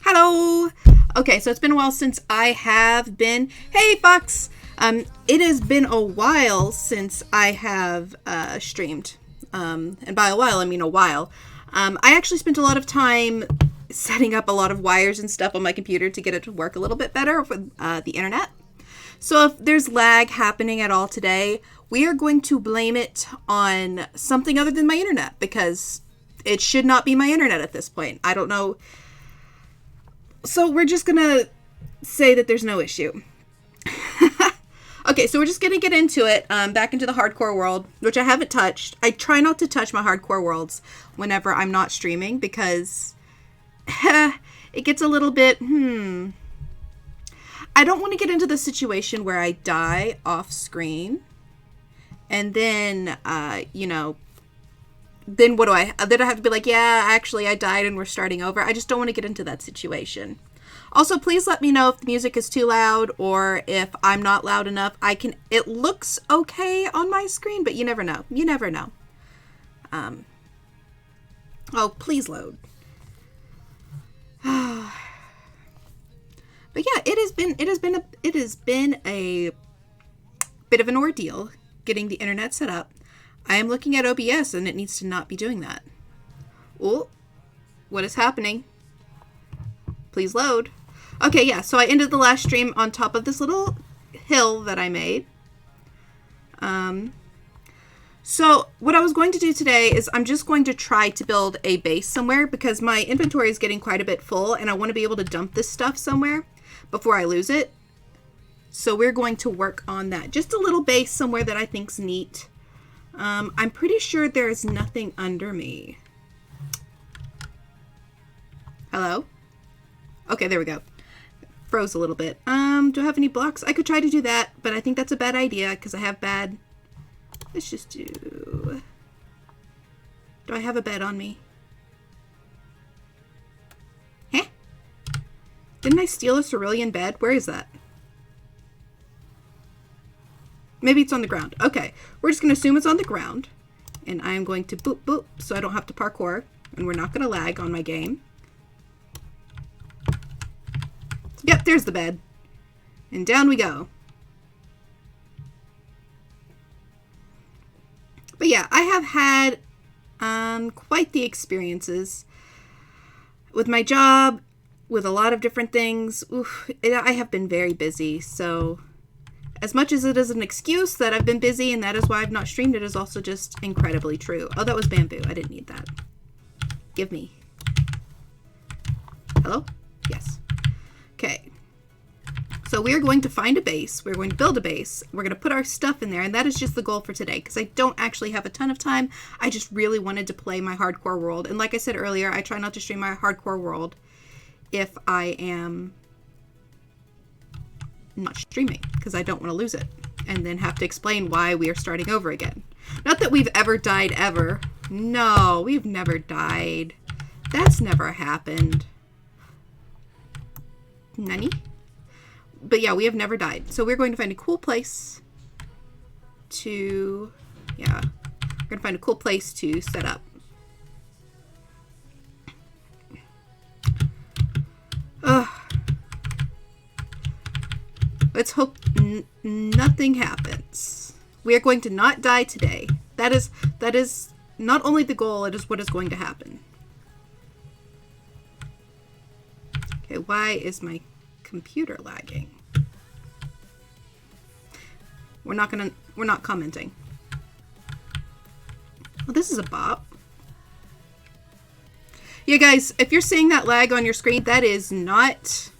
Hello! Okay, so it's been a while since I have been... Hey, Fox! It has been a while since I have streamed. And by a while, I mean a while. I actually spent a lot of time setting up a lot of wires and stuff on my computer to get it to work a little bit better with the internet. So if there's lag happening at all today, we are going to blame it on something other than my internet, because it should not be my internet at this point. I don't know. So we're just going to say that there's no issue. Okay, so we're just going to get into it, back into the hardcore world, which I haven't touched. I try not to touch my hardcore worlds whenever I'm not streaming, because it gets a little bit, I don't want to get into the situation where I die off screen, and then, then what do then I have to be like, yeah, actually I died and we're starting over. I just don't want to get into that situation. Also, please let me know if the music is too loud or if I'm not loud enough. It looks okay on my screen, but you never know. You never know. Oh, please load. But yeah, it has been a bit of an ordeal getting the internet set up. I am looking at OBS and it needs to not be doing that. Oh, what is happening? Please load. Okay, yeah, so I ended the last stream on top of this little hill that I made. So what I was going to do today is I'm just going to try to build a base somewhere, because my inventory is getting quite a bit full and I want to be able to dump this stuff somewhere before I lose it. So we're going to work on that. Just a little base somewhere that I think's neat. I'm pretty sure there's nothing under me. Hello? Okay, there we go. Froze a little bit. Do I have any blocks? I could try to do that, but I think that's a bad idea because I have bad... Let's just do... Do I have a bed on me? Huh? Didn't I steal a cerulean bed? Where is that? Maybe it's on the ground. Okay, we're just going to assume it's on the ground. And I'm going to boop boop so I don't have to parkour. And we're not going to lag on my game. Yep, there's the bed. And down we go. But yeah, I have had quite the experiences with my job, with a lot of different things. Oof, I have been very busy, so as much as it is an excuse that I've been busy and that is why I've not streamed, it is also just incredibly true. Oh, that was bamboo. I didn't need that. Give me. Hello? Yes. Okay. So we're going to find a base. We're going to build a base. We're going to put our stuff in there. And that is just the goal for today, because I don't actually have a ton of time. I just really wanted to play my hardcore world. And like I said earlier, I try not to stream my hardcore world if I am not streaming, because I don't want to lose it and then have to explain why we are starting over again. Not that we've ever died ever. No, we've never died. That's never happened. Nani? But yeah, we have never died. So we're going to find a cool place to, yeah, we're going to find a cool place to set up. Let's hope nothing happens. We are going to not die today. That is not only the goal, it is what is going to happen. Okay, why is my computer lagging? We're not commenting. Well, this is a bop. Yeah, guys, if you're seeing that lag on your screen, that is not,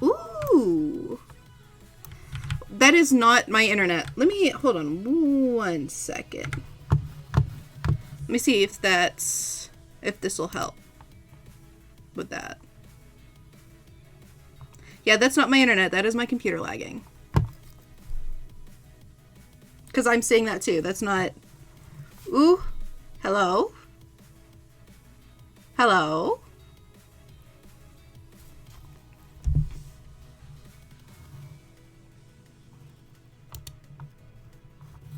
ooh. That is not my internet. Let me, hold on 1 second. Let me see if this will help with that. Yeah, that's not my internet. That is my computer lagging. Because I'm seeing that too. That's not... Ooh. Hello? Hello?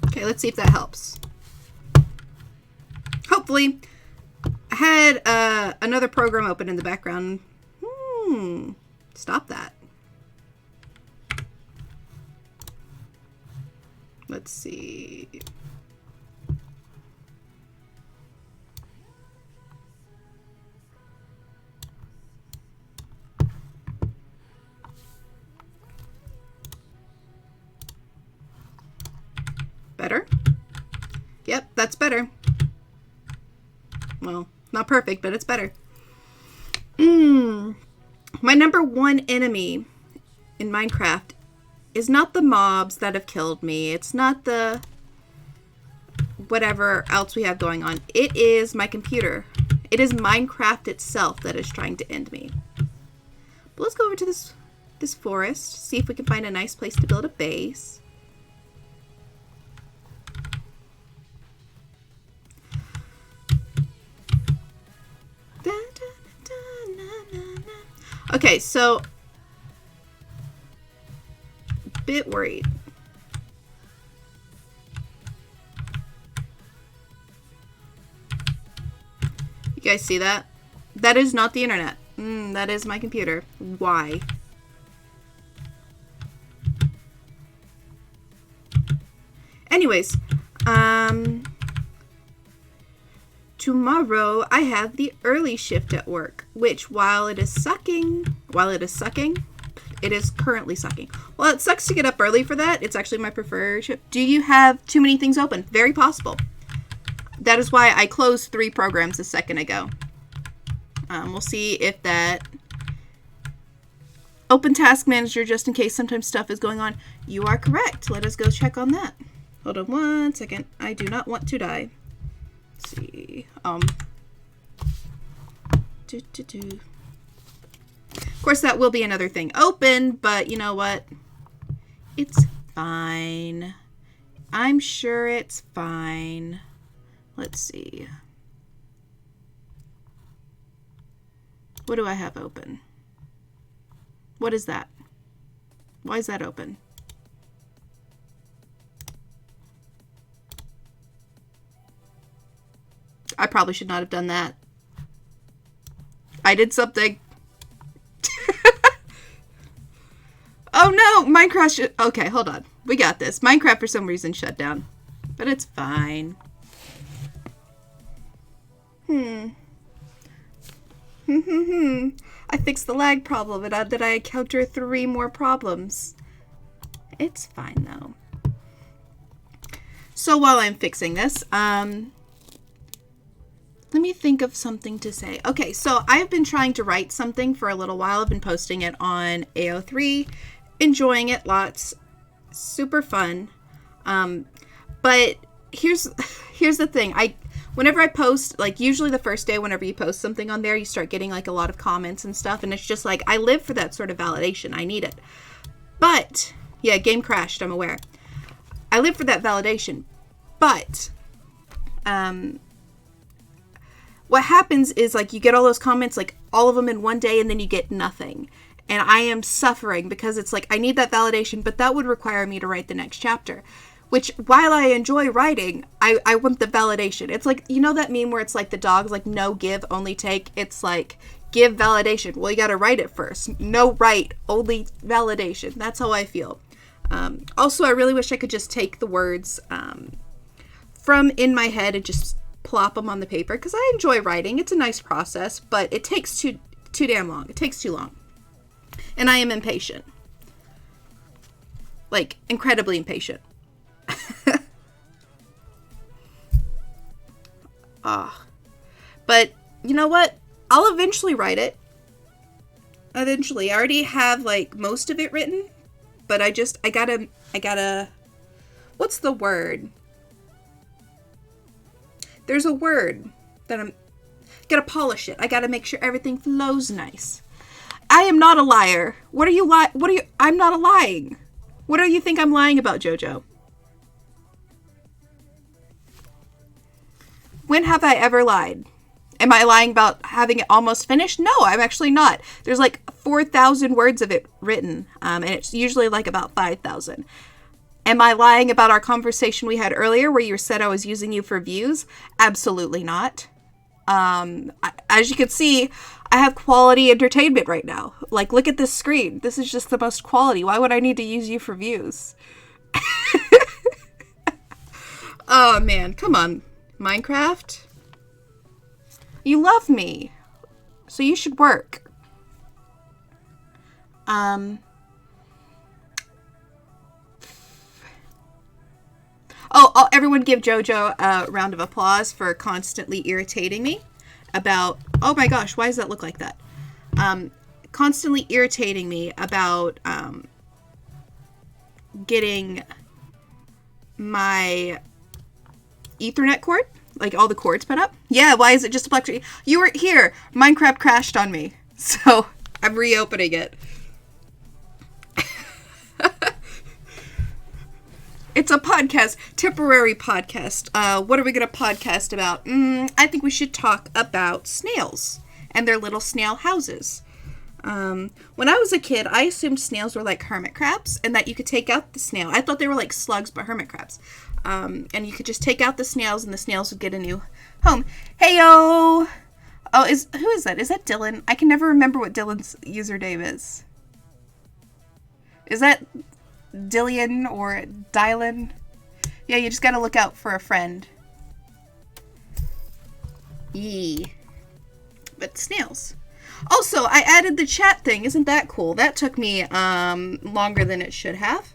Okay, let's see if that helps. Hopefully. I had another program open in the background Stop that. Let's see. Better? Yep, that's better. Well, not perfect, but it's better. My number one enemy in Minecraft is not the mobs that have killed me. It's not the whatever else we have going on. It is my computer. It is Minecraft itself that is trying to end me. But let's go over to this forest, see if we can find a nice place to build a base. Okay, so bit worried. You guys see that? That is not the internet. That is my computer. Why? Anyways, tomorrow I have the early shift at work, which while it is sucking, it is currently sucking. Well, it sucks to get up early for that. It's actually my preferred shift. Do you have too many things open? Very possible. That is why I closed 3 programs a second ago. We'll see if that open task manager, just in case sometimes stuff is going on. You are correct. Let us go check on that. Hold on one second. I do not want to die. Let's see. Of course, that will be another thing open, but you know what? It's fine. I'm sure it's fine. Let's see. What do I have open? What is that? Why is that open? I probably should not have done that. I did something. Oh no, Minecraft okay, hold on. We got this. Minecraft for some reason shut down. But it's fine. I fixed the lag problem and did I encounter 3 more problems? It's fine though. So while I'm fixing this, let me think of something to say. Okay, so I've been trying to write something for a little while. I've been posting it on AO3, enjoying it lots, super fun. But here's the thing. Whenever I post, like usually the first day, whenever you post something on there, you start getting like a lot of comments and stuff, and it's just like I live for that sort of validation. I need it. But yeah, game crashed. I'm aware. I live for that validation, but what happens is like you get all those comments, like all of them in one day, and then you get nothing. And I am suffering because it's like I need that validation, but that would require me to write the next chapter. Which, while I enjoy writing, I want the validation. It's like, you know that meme where it's like the dog's like, no give, only take? It's like, give validation. Well, you gotta write it first. No write, only validation. That's how I feel. Also, I really wish I could just take the words from in my head and just plop them on the paper, because I enjoy writing. It's a nice process, but it takes too damn long. It takes too long. And I am impatient. Like, incredibly impatient. But you know what? I'll eventually write it. Eventually. I already have like most of it written, but I gotta, what's the word? There's a word that I'm gotta polish it. I gotta make sure everything flows nice. I am not a liar. I'm not lying. What do you think I'm lying about, Jojo? When have I ever lied? Am I lying about having it almost finished? No, I'm actually not. There's like 4,000 words of it written, and it's usually like about 5,000. Am I lying about our conversation we had earlier where you said I was using you for views? Absolutely not. As you can see, I have quality entertainment right now. Like, look at this screen. This is just the most quality. Why would I need to use you for views? Oh, man. Come on. Minecraft? You love me. So you should work. Oh, everyone give JoJo a round of applause for constantly irritating me about... Oh my gosh, why does that look like that? Constantly irritating me about getting my Ethernet cord, like all the cords put up. Yeah, why is it just a black tree? You were here. Minecraft crashed on me, so I'm reopening it. It's a podcast, temporary podcast. What are we going to podcast about? I think we should talk about snails and their little snail houses. When I was a kid, I assumed snails were like hermit crabs and that you could take out the snail. I thought they were like slugs, but hermit crabs. And you could just take out the snails and the snails would get a new home. Heyo! Oh, who is that? Is that Dylan? I can never remember what Dylan's username is. Is that Dillian or Dylan? Yeah, you just gotta look out for a friend. Yee. But snails. Also, I added the chat thing. Isn't that cool? That took me longer than it should have.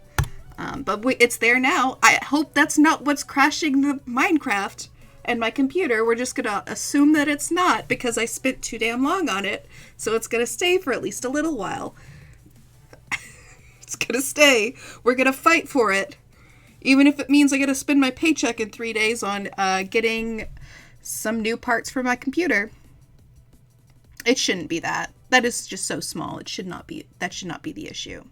But it's there now. I hope that's not what's crashing the Minecraft and my computer. We're just gonna assume that it's not because I spent too damn long on it. So it's gonna stay for at least a little while. It's gonna stay. We're gonna fight for it. Even if it means I gotta spend my paycheck in 3 days on getting some new parts for my computer. It shouldn't be that. That is just so small. It should not be. That should not be the issue.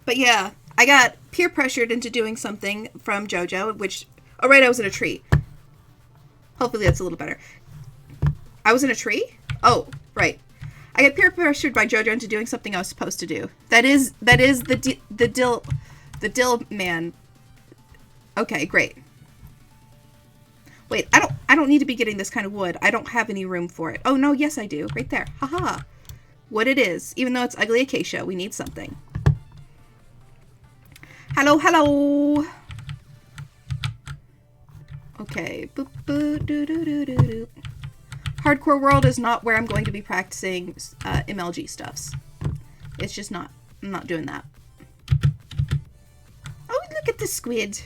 But yeah, I got peer pressured into doing something from JoJo, which... Oh, right, I was in a tree. Hopefully that's a little better. I was in a tree? Oh, right. I got peer pressured by JoJo into doing something I was supposed to do. That is the dill man. Okay, great. Wait, I don't need to be getting this kind of wood. I don't have any room for it. Oh, no, yes I do. Right there. Haha. What it is. Even though it's ugly acacia, we need something. Hello, hello. Okay. Boop, boop, doo, doo, doo, doo, doo. Hardcore World is not where I'm going to be practicing MLG stuffs. It's just not. I'm not doing that. Oh, look at the squid.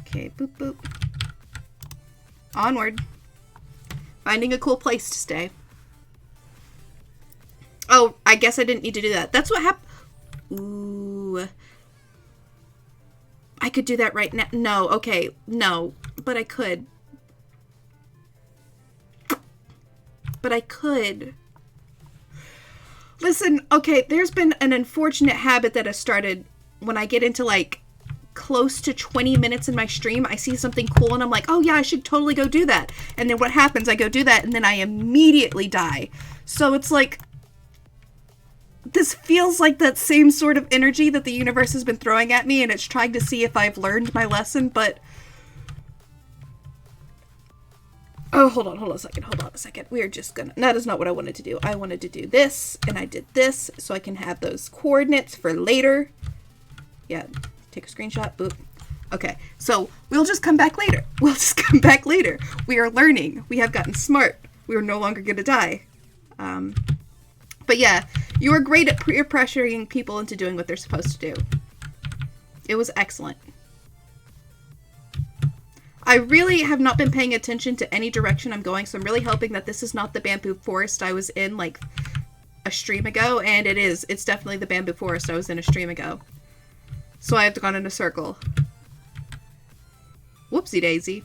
Okay, boop, boop. Onward. Finding a cool place to stay. Oh, I guess I didn't need to do that. That's what happened. Ooh. I could do that right now. No, okay. No, but I could. But I could. Listen, okay, there's been an unfortunate habit that has started when I get into, like, close to 20 minutes in my stream. I see something cool and I'm like, oh yeah, I should totally go do that. And then what happens? I go do that and then I immediately die. So it's like, this feels like that same sort of energy that the universe has been throwing at me and it's trying to see if I've learned my lesson, but... Oh, hold on a second. We are just gonna... That is not what I wanted to do. I wanted to do this, and I did this, so I can have those coordinates for later. Yeah, take a screenshot, boop. Okay, so we'll just come back later. We are learning. We have gotten smart. We are no longer gonna die. But yeah, you are great at peer pressuring people into doing what they're supposed to do. It was excellent. I really have not been paying attention to any direction I'm going, so I'm really hoping that this is not the bamboo forest I was in, like, a stream ago, and it is. It's definitely the bamboo forest I was in a stream ago. So I have gone in a circle. Whoopsie daisy.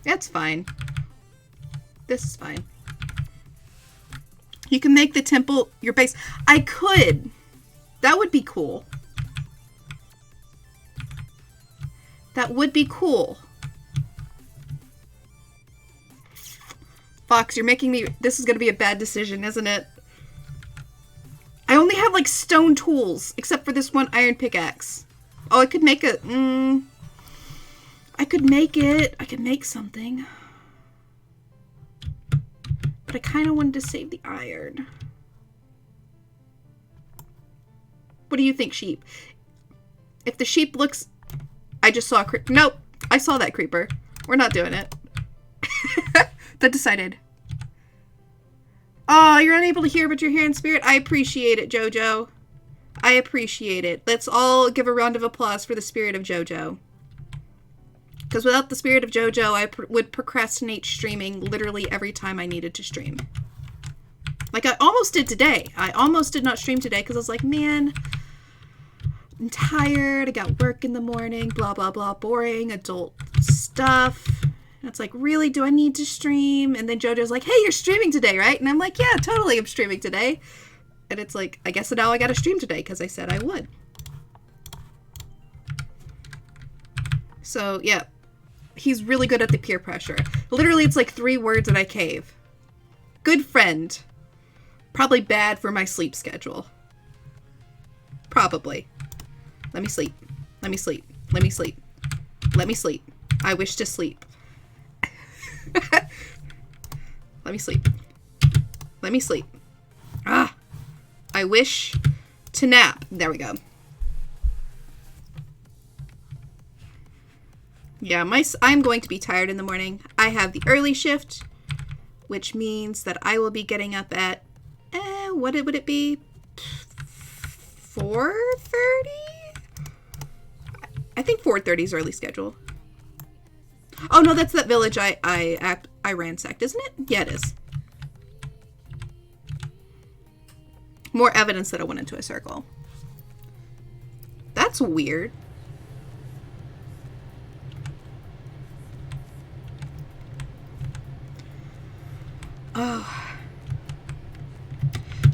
That's fine. This is fine. You can make the temple your base. I could. That would be cool. That would be cool. Fox, you're making me... This is going to be a bad decision, isn't it? I only have like stone tools, except for this one iron pickaxe. Oh, I could make a, I could make it. I could make something. But I kind of wanted to save the iron. What do you think, sheep? If the sheep looks... I just saw a creeper. Nope. I saw that creeper. We're not doing it. That decided. Oh, you're unable to hear, but you're here in spirit. I appreciate it, Jojo. I appreciate it. Let's all give a round of applause for the spirit of Jojo. Because without the spirit of Jojo, I would procrastinate streaming literally every time I needed to stream. Like I almost did today. I almost did not stream today because I was like, man, I'm tired. I got work in the morning, blah, blah, blah, boring adult stuff. And it's like, really, do I need to stream? And then Jojo's like, hey, you're streaming today, right? And I'm like, yeah, totally, I'm streaming today. And it's like, I guess now I gotta stream today because I said I would. So, yeah. He's really good at the peer pressure. Literally, it's like 3 words and I cave. Good friend. Probably bad for my sleep schedule. Probably. Let me sleep. Let me sleep. Let me sleep. Let me sleep. I wish to sleep. Let me sleep. Let me sleep. Ah! I wish to nap. There we go. Yeah, I'm going to be tired in the morning. I have the early shift, which means that I will be getting up at, what would it be? 4:30? I think 4:30 is early schedule. Oh no, that's that village I ransacked, isn't it? Yeah, it is. More evidence that I went into a circle. That's weird. Oh.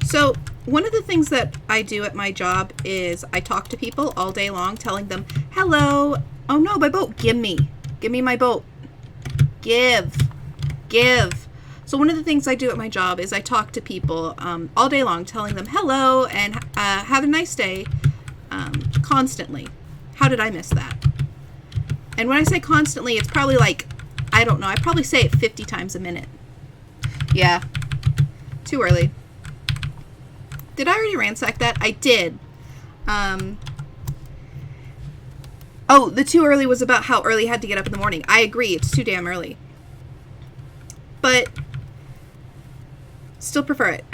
So, one of the things that I do at my job is I talk to people all day long, telling them, hello. Oh no, my boat. Give me my boat. Give. So one of the things I do at my job is I talk to people all day long, telling them hello and have a nice day constantly. How did I miss that? And when I say constantly, it's probably like, I don't know, I probably say it 50 times a minute. Yeah. Too early. Did I already ransack that? I did. Oh, the too early was about how early I had to get up in the morning. I agree. It's too damn early. But still prefer it.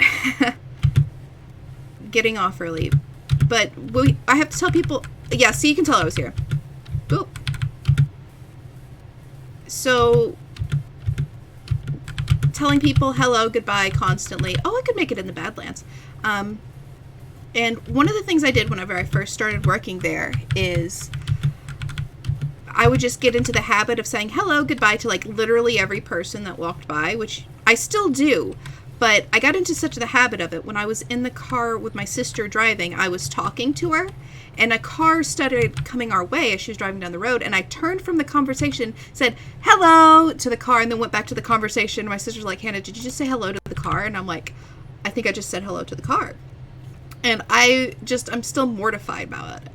Getting off early. But I have to tell people... Yeah, so you can tell I was here. Boop. So... telling people hello, goodbye constantly. Oh, I could make it in the Badlands. And one of the things I did whenever I first started working there is I would just get into the habit of saying hello, goodbye to like literally every person that walked by, which I still do. But I got into such the habit of it. When I was in the car with my sister driving, I was talking to her, and a car started coming our way as she was driving down the road, and I turned from the conversation, said hello to the car, and then went back to the conversation. My sister's like, Hannah, did you just say hello to the car? And I'm like, I think I just said hello to the car. And I'm still mortified about it.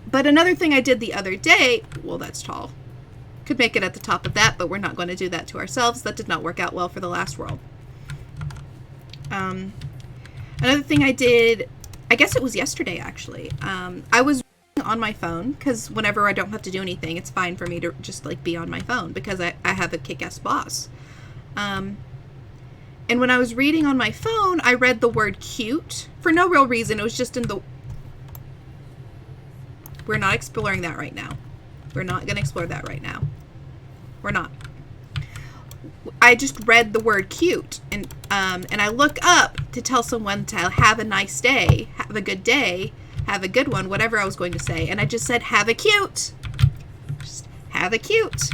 But another thing I did the other day, well, that's tall. Could make it at the top of that, but we're not going to do that to ourselves. That did not work out well for the last world. Another thing I did, I guess it was yesterday actually. I was on my phone because whenever I don't have to do anything, it's fine for me to just like be on my phone because I have a kick-ass boss. And when I was reading on my phone, I read the word cute for no real reason. It was just in the... We're not exploring that right now. We're not going to explore that right now. We're not. I just read the word cute, and I look up to tell someone to have a nice day, have a good day, have a good one, whatever I was going to say, and I just said, have a cute. Just have a cute.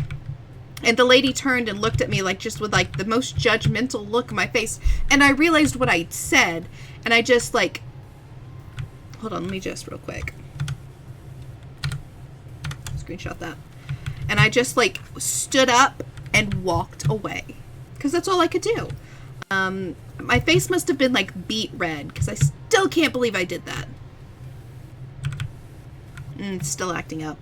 And the lady turned and looked at me like just with like the most judgmental look on my face, and I realized what I'd said, and I just like, hold on, let me just real quick. Screenshot that. And I just like stood up and walked away because that's all I could do. My face must have been like beet red because I still can't believe I did that. It's still acting up.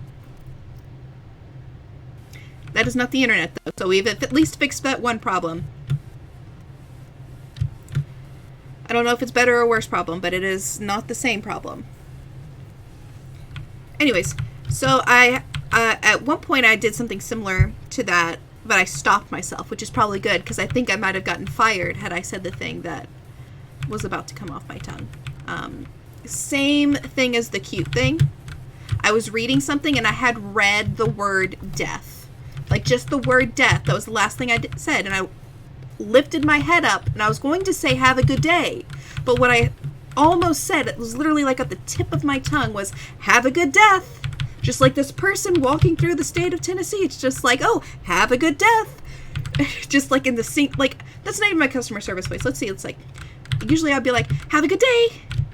That is not the internet though, so we've at least fixed that one problem. I don't know if it's better or worse problem, but it is not the same problem. Anyways, so at one point I did something similar to that, but I stopped myself, which is probably good because I think I might have gotten fired had I said the thing that was about to come off my tongue. Same thing as the cute thing. I was reading something and I had read the word death. Like just the word death. That was the last thing I said. And I lifted my head up and I was going to say have a good day. But what I almost said, it was literally like at the tip of my tongue, was have a good death. Just like this person walking through the state of Tennessee. It's just like, oh, have a good death. Just like in the sync, like that's not even my customer service voice. Let's see. It's like, usually I'd be like, have a good day.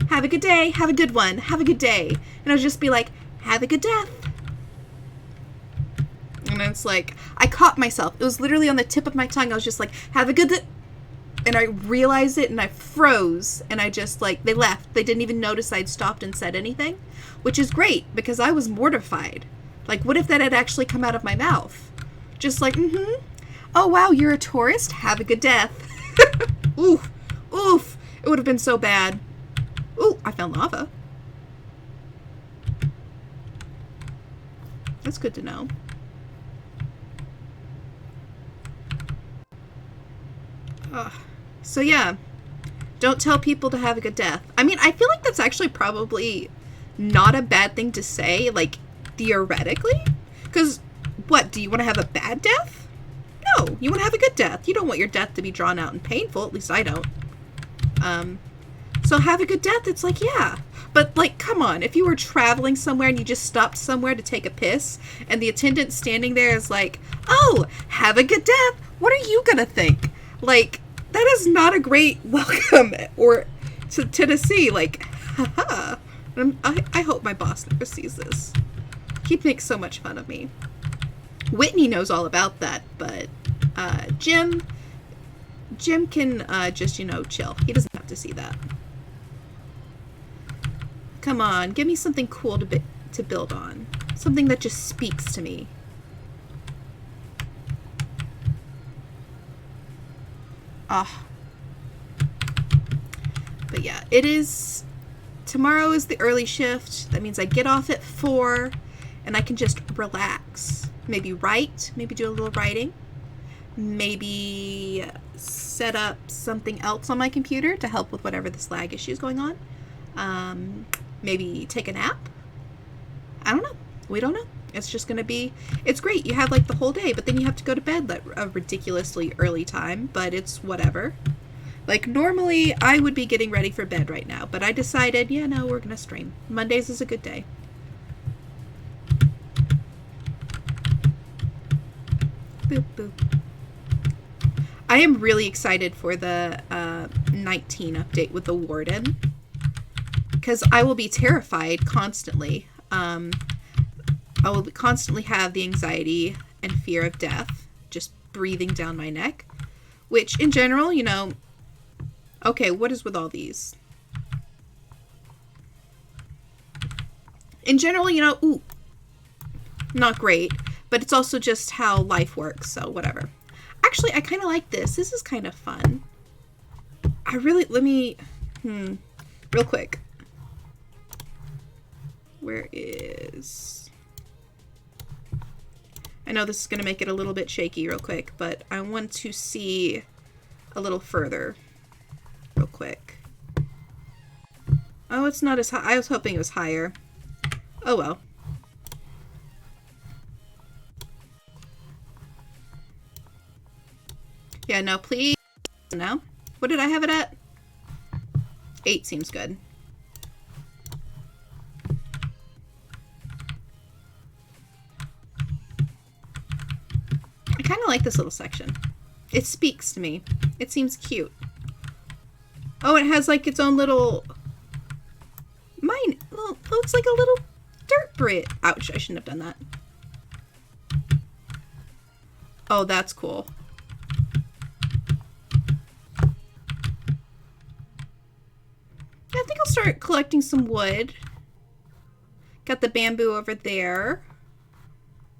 Have a good day. Have a good one. Have a good day. And I'd just be like, have a good death. And it's like, I caught myself. It was literally on the tip of my tongue. I was just like, have a good and I realized it and I froze and I just like, they left. They didn't even notice I'd stopped and said anything, which is great because I was mortified. Like, what if that had actually come out of my mouth? Just like, oh wow, you're a tourist? Have a good death. Oof. Oof. It would have been so bad. Ooh, I found lava. That's good to know. So yeah, don't tell people to have a good death. I mean, I feel like that's actually probably not a bad thing to say, like, theoretically. Because, what, do you want to have a bad death? No, you want to have a good death. You don't want your death to be drawn out and painful, at least I don't. So have a good death, it's like, yeah. But, like, come on, if you were traveling somewhere and you just stopped somewhere to take a piss, and the attendant standing there is like, oh, have a good death, what are you gonna think? Like, that is not a great welcome or to Tennessee. Like, haha. I hope my boss never sees this. He makes so much fun of me. Whitney knows all about that, but Jim can just, you know, chill. He doesn't have to see that. Come on, give me something cool to build on. Something that just speaks to me. But yeah, it is, tomorrow is the early shift. That means I get off at 4 and I can just relax. Maybe write, maybe do a little writing. Maybe set up something else on my computer to help with whatever this lag issue is going on. Maybe take a nap. I don't know. We don't know. It's just going to be, it's great. You have like the whole day, but then you have to go to bed at a ridiculously early time, but it's whatever. Like normally I would be getting ready for bed right now, but I decided, yeah, no, we're going to stream. Mondays is a good day. Boop, boop. I am really excited for the 19 update with the warden, because I will be terrified constantly. I will constantly have the anxiety and fear of death just breathing down my neck, which in general, you know, okay, what is with all these? In general, you know, ooh, not great, but it's also just how life works, so whatever. Actually, I kind of like this. This is kind of fun. I really, let me, real quick. Where is... I know this is going to make it a little bit shaky real quick, but I want to see a little further real quick. Oh, it's not as high. I was hoping it was higher. Oh, well. Yeah, no, please. No. What did I have it at? 8 seems good. I kind of like this little section. It speaks to me. It seems cute. Oh, it has like its own little... Mine looks like a little dirt bridge. Ouch, I shouldn't have done that. Oh, that's cool. start collecting some wood. Got the bamboo over there.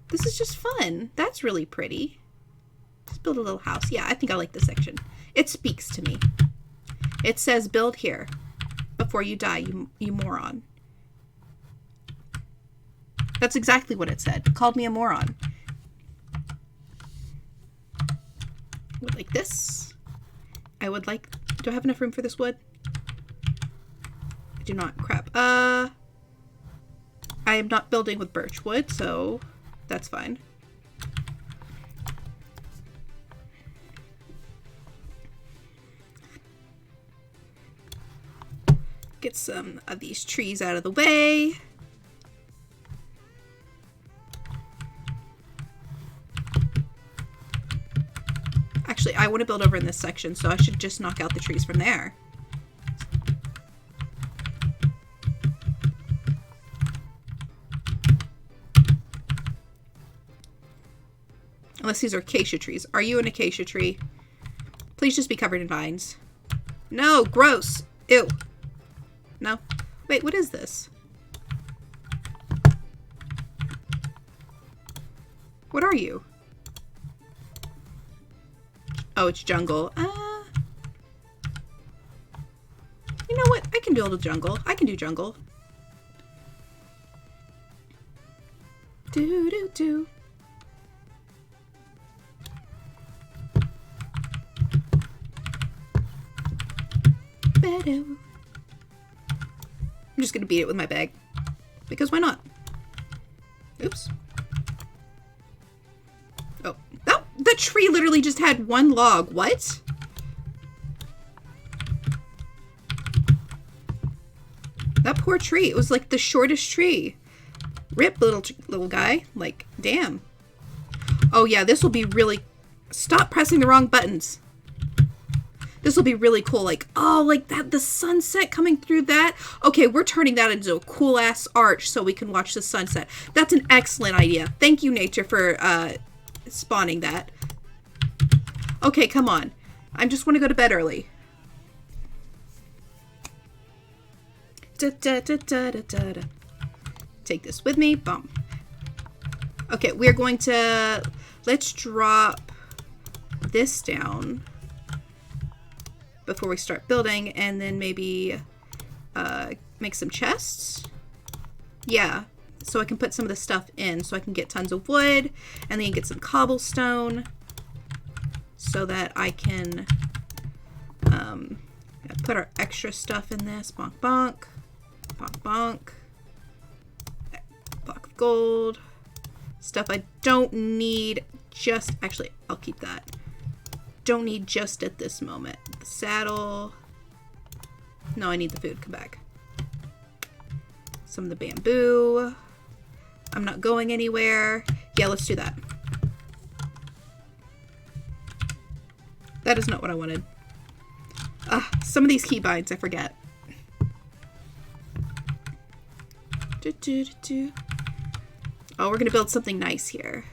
This is just fun. That's really pretty. Just build a little house. Yeah, I think I like this section. It speaks to me. It says build here before you die, you moron. That's exactly what it said. It called me a moron. Would like this. I would like... Do I have enough room for this wood? I do not. Crap. I am not building with birch wood, so that's fine. Get some of these trees out of the way. Actually, I want to build over in this section, so I should just knock out the trees from there. Unless these are acacia trees. Are you an acacia tree? Please just be covered in vines. No, gross. Ew. No. Wait, what is this? What are you? Oh, it's jungle. You know what? I can build a jungle. I can do jungle. Do. I'm just gonna beat it with my bag. Because why not? Oops. Oh. Oh! The tree literally just had one log. What? That poor tree. It was like the shortest tree. Rip, little guy. Like, damn. Oh yeah, this will be really... Stop pressing the wrong buttons. This will be really cool. Like, oh, like that, the sunset coming through that. Okay, we're turning that into a cool ass arch so we can watch the sunset. That's an excellent idea. Thank you, nature, for spawning that. Okay, come on. I just want to go to bed early. Take this with me. Boom. Okay, we're going to... Let's drop this down before we start building, and then maybe make some chests. Yeah, so I can put some of the stuff in, so I can get tons of wood, and then get some cobblestone, so that I can put our extra stuff in this. Bonk, bonk, bonk, bonk. Block of gold. Stuff I don't need just... Actually, I'll keep that. Don't need just at this moment. The saddle. No, I need the food. Come back. Some of the bamboo. I'm not going anywhere. Yeah, let's do that. That is not what I wanted. Some of these keybinds I forget. Oh, we're gonna build something nice here.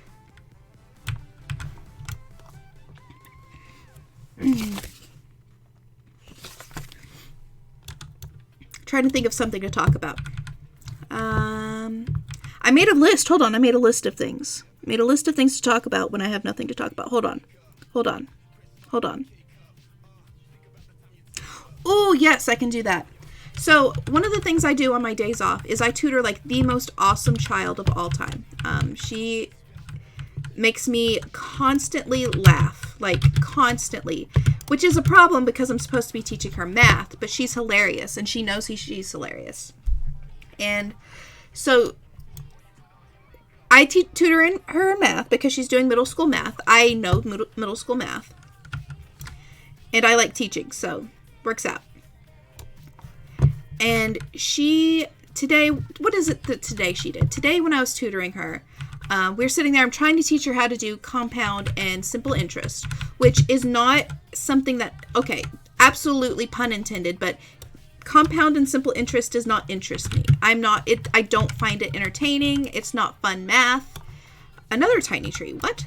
Trying to think of something to talk about. I made a list. Hold on. I made a list of things. I made a list of things to talk about when I have nothing to talk about. Hold on. Hold on. Hold on. Oh, yes, I can do that. So one of the things I do on my days off is I tutor like the most awesome child of all time. She makes me constantly laugh, like constantly, which is a problem because I'm supposed to be teaching her math, but she's hilarious and she knows she's hilarious. And so I tutor in her math because she's doing middle school math. I know middle school math and I like teaching, so works out. And she, today, what is it that today she did? Today when I was tutoring her, we were sitting there, I'm trying to teach her how to do compound and simple interest, which is not something that, okay, absolutely pun intended, but compound and simple interest does not interest me. I don't find it entertaining. It's not fun math. Another tiny tree, what?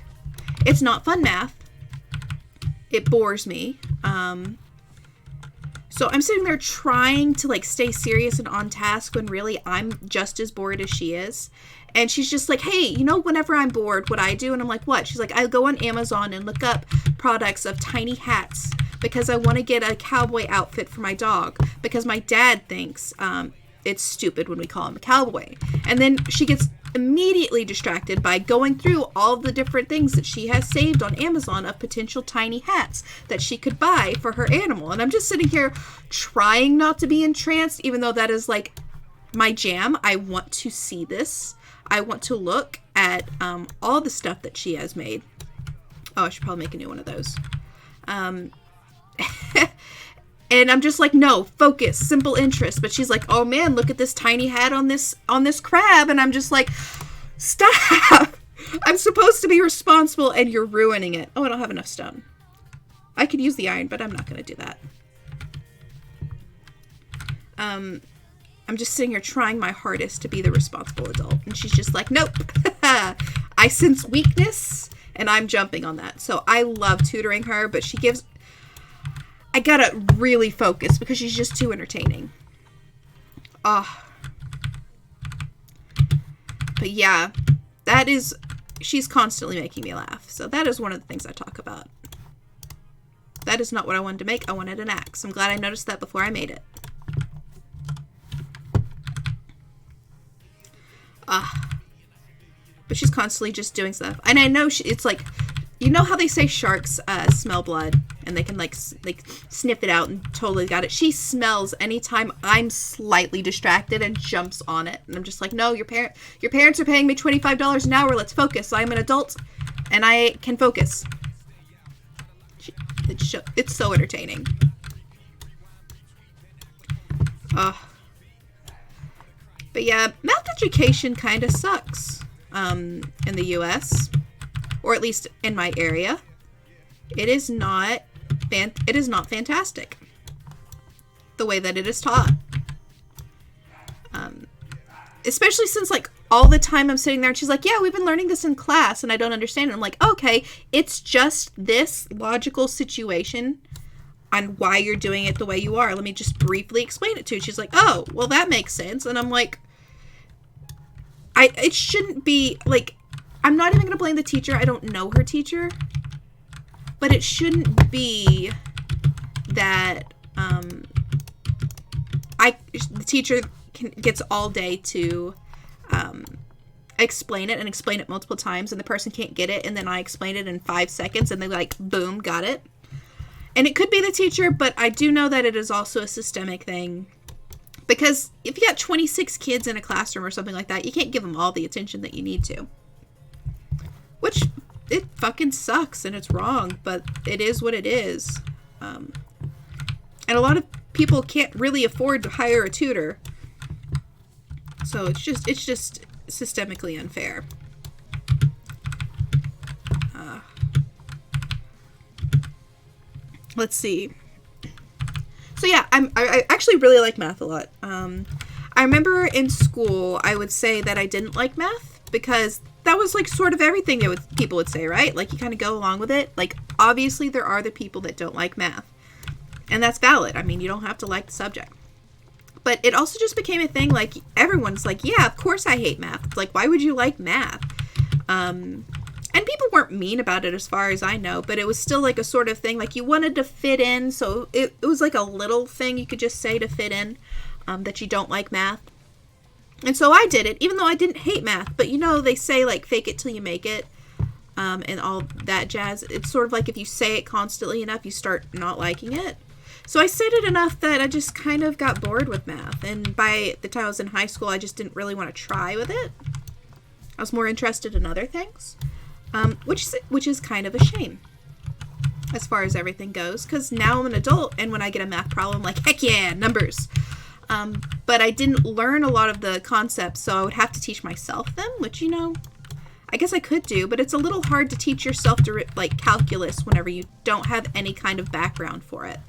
It's not fun math. It bores me. So So I'm sitting there trying to like stay serious and on task when really I'm just as bored as she is. And she's just like, hey, you know, whenever I'm bored, what I do? And I'm like, what? She's like, I go on Amazon and look up products of tiny hats because I want to get a cowboy outfit for my dog because my dad thinks it's stupid when we call him a cowboy. And then she gets immediately distracted by going through all the different things that she has saved on Amazon of potential tiny hats that she could buy for her animal. And I'm just sitting here trying not to be entranced, even though that is like my jam. I want to see this. I want to look at all the stuff that she has made. Oh, I should probably make a new one of those. And I'm just like, no, focus, simple interest. But she's like, oh man, look at this tiny hat on this crab. And I'm just like, stop. I'm supposed to be responsible and you're ruining it. Oh, I don't have enough stone. I could use the iron, but I'm not going to do that. I'm just sitting here trying my hardest to be the responsible adult. And she's just like, nope. I sense weakness and I'm jumping on that. So I love tutoring her, but I gotta really focus because she's just too entertaining. But yeah, she's constantly making me laugh. So that is one of the things I talk about. That is not what I wanted to make. I wanted an axe. I'm glad I noticed that before I made it. But she's constantly just doing stuff. And I know it's like, you know how they say sharks smell blood and they can like sniff it out and totally got it. She smells anytime I'm slightly distracted and jumps on it. And I'm just like, no, your parents are paying me $25 an hour. Let's focus. I'm an adult and I can focus. It's so entertaining. But yeah, math education kind of sucks in the U.S., or at least in my area. It is not fantastic the way that it is taught. Especially since like all the time I'm sitting there and she's like, yeah, we've been learning this in class and I don't understand it. I'm like, okay, it's just this logical situation on why you're doing it the way you are. Let me just briefly explain it to you. She's like, oh, well, that makes sense. And I'm like, it shouldn't be, like, I'm not even going to blame the teacher. I don't know her teacher. But it shouldn't be that the teacher gets all day to explain it and explain it multiple times, and the person can't get it, and then I explain it in 5 seconds, and they like, boom, got it. And it could be the teacher, but I do know that it is also a systemic thing. Because if you got 26 kids in a classroom or something like that, you can't give them all the attention that you need to. Which, it fucking sucks and it's wrong, but it is what it is. And a lot of people can't really afford to hire a tutor. So it's just systemically unfair. Let's see. So yeah, I actually really like math a lot. I remember in school, I would say that I didn't like math because that was like sort of everything people would say, right? Like you kind of go along with it. Like obviously there are the people that don't like math, and that's valid. I mean, you don't have to like the subject, but it also just became a thing. Like everyone's like, yeah, of course I hate math. It's like, why would you like math? And people weren't mean about it as far as I know, but it was still like a sort of thing, like you wanted to fit in, so it was like a little thing you could just say to fit in, that you don't like math. And so I did it, even though I didn't hate math, but you know, they say like fake it till you make it, and all that jazz. It's sort of like if you say it constantly enough, you start not liking it. So I said it enough that I just kind of got bored with math, and by the time I was in high school, I just didn't really want to try with it. I was more interested in other things. Which is kind of a shame as far as everything goes, because now I'm an adult and when I get a math problem, I'm like, heck yeah, numbers. But I didn't learn a lot of the concepts, so I would have to teach myself them, which, you know, I guess I could do, but it's a little hard to teach yourself to like calculus whenever you don't have any kind of background for it.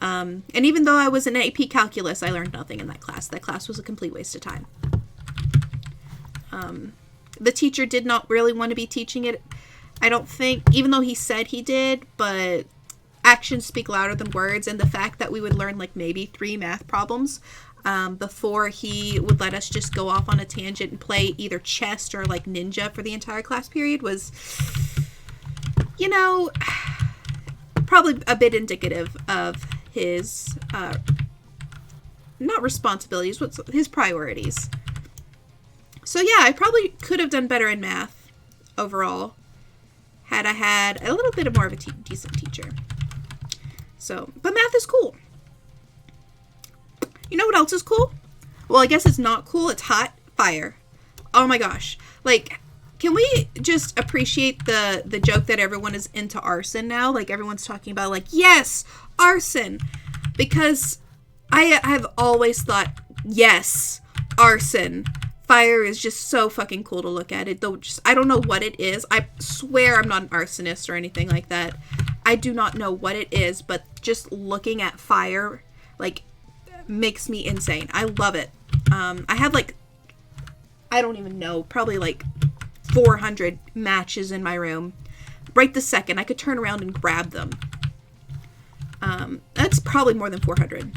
And even though I was in AP calculus, I learned nothing in that class. That class was a complete waste of time. The teacher did not really want to be teaching it, I don't think, even though he said he did, but actions speak louder than words, and the fact that we would learn like maybe 3 math problems before he would let us just go off on a tangent and play either chess or like Ninja for the entire class period was, you know, probably a bit indicative of his not responsibilities, but his priorities. So yeah, I probably could have done better in math overall had I had a little bit more of a decent teacher. So, but math is cool. You know what else is cool? Well, I guess it's not cool. It's hot. Fire. Oh my gosh. Like, can we just appreciate the joke that everyone is into arson now? Like, everyone's talking about, like, yes, arson. Because I have always thought, yes, arson. Fire is just so fucking cool to look at. It though, just I don't know what it is. I swear I'm not an arsonist or anything like that. I do not know what it is, but just looking at fire, like, makes me insane. I love it. I have like, I don't even know, probably like 400 matches in my room. Right this second, I could turn around and grab them. That's probably more than 400.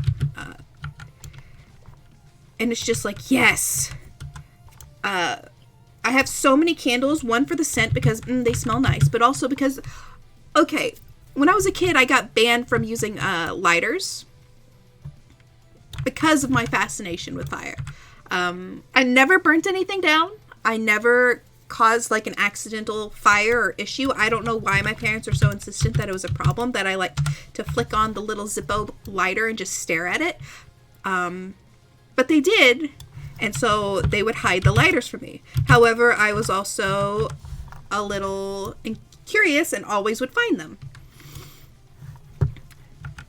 And it's just like, yes. I have so many candles. One for the scent because they smell nice, but also because, okay, when I was a kid, I got banned from using lighters because of my fascination with fire. I never burnt anything down. I never caused like an accidental fire or issue. I don't know why my parents were so insistent that it was a problem that I like to flick on the little Zippo lighter and just stare at it. But they did. And so they would hide the lighters from me. However, I was also a little curious and always would find them.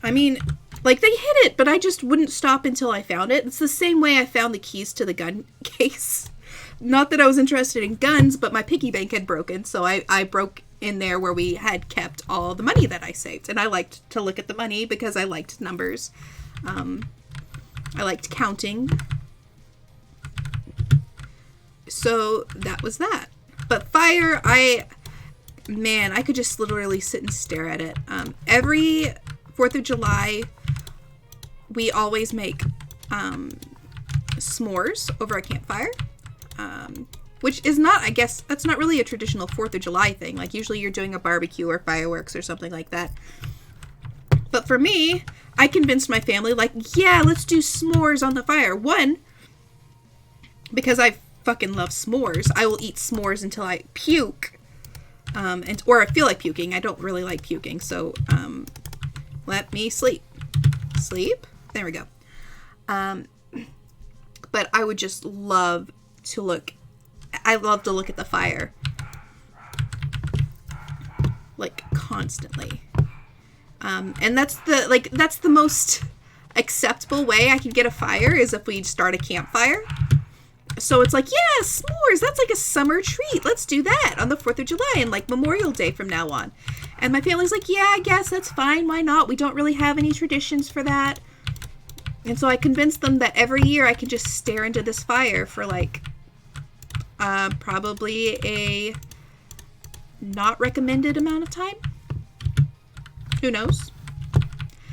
I mean, like, they hid it, but I just wouldn't stop until I found it. It's the same way I found the keys to the gun case. Not that I was interested in guns, but my piggy bank had broken, so I broke in there where we had kept all the money that I saved. And I liked to look at the money because I liked numbers. I liked counting. So that was that. But fire, I could just literally sit and stare at it. Every 4th of July, we always make s'mores over a campfire. Which is not, I guess, that's not really a traditional 4th of July thing. Like, usually you're doing a barbecue or fireworks or something like that. But for me, I convinced my family, like, yeah, let's do s'mores on the fire. One, because I fucking love s'mores. I will eat s'mores until I puke. Or I feel like puking. I don't really like puking, so let me sleep. Sleep? There we go. But I would just love to look. I love to look at the fire. Like, constantly. And that's the most acceptable way I can get a fire is if we start a campfire. So it's like, yeah, s'mores, that's like a summer treat. Let's do that on the 4th of July and like Memorial Day from now on. And my family's like, yeah, I guess that's fine. Why not? We don't really have any traditions for that. And so I convinced them that every year I can just stare into this fire for like probably a not recommended amount of time. Who knows?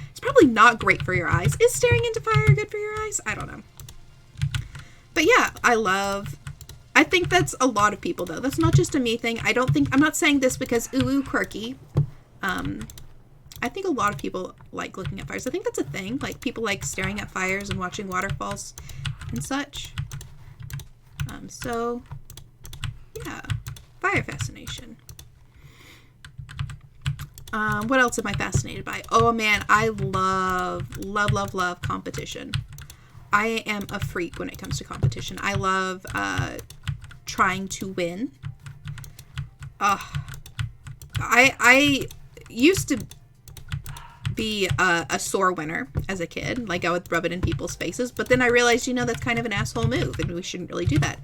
It's probably not great for your eyes. Is staring into fire good for your eyes? I don't know. But yeah, I think that's a lot of people though. That's not just a me thing. I'm not saying this because ooh quirky. I think a lot of people like looking at fires. I think that's a thing. Like, people like staring at fires and watching waterfalls and such. So yeah, fire fascination. What else am I fascinated by? Oh man, I love competition. I am a freak when it comes to competition. I love trying to win. I used to be a sore winner as a kid. Like, I would rub it in people's faces. But then I realized, that's kind of an asshole move, and we shouldn't really do that.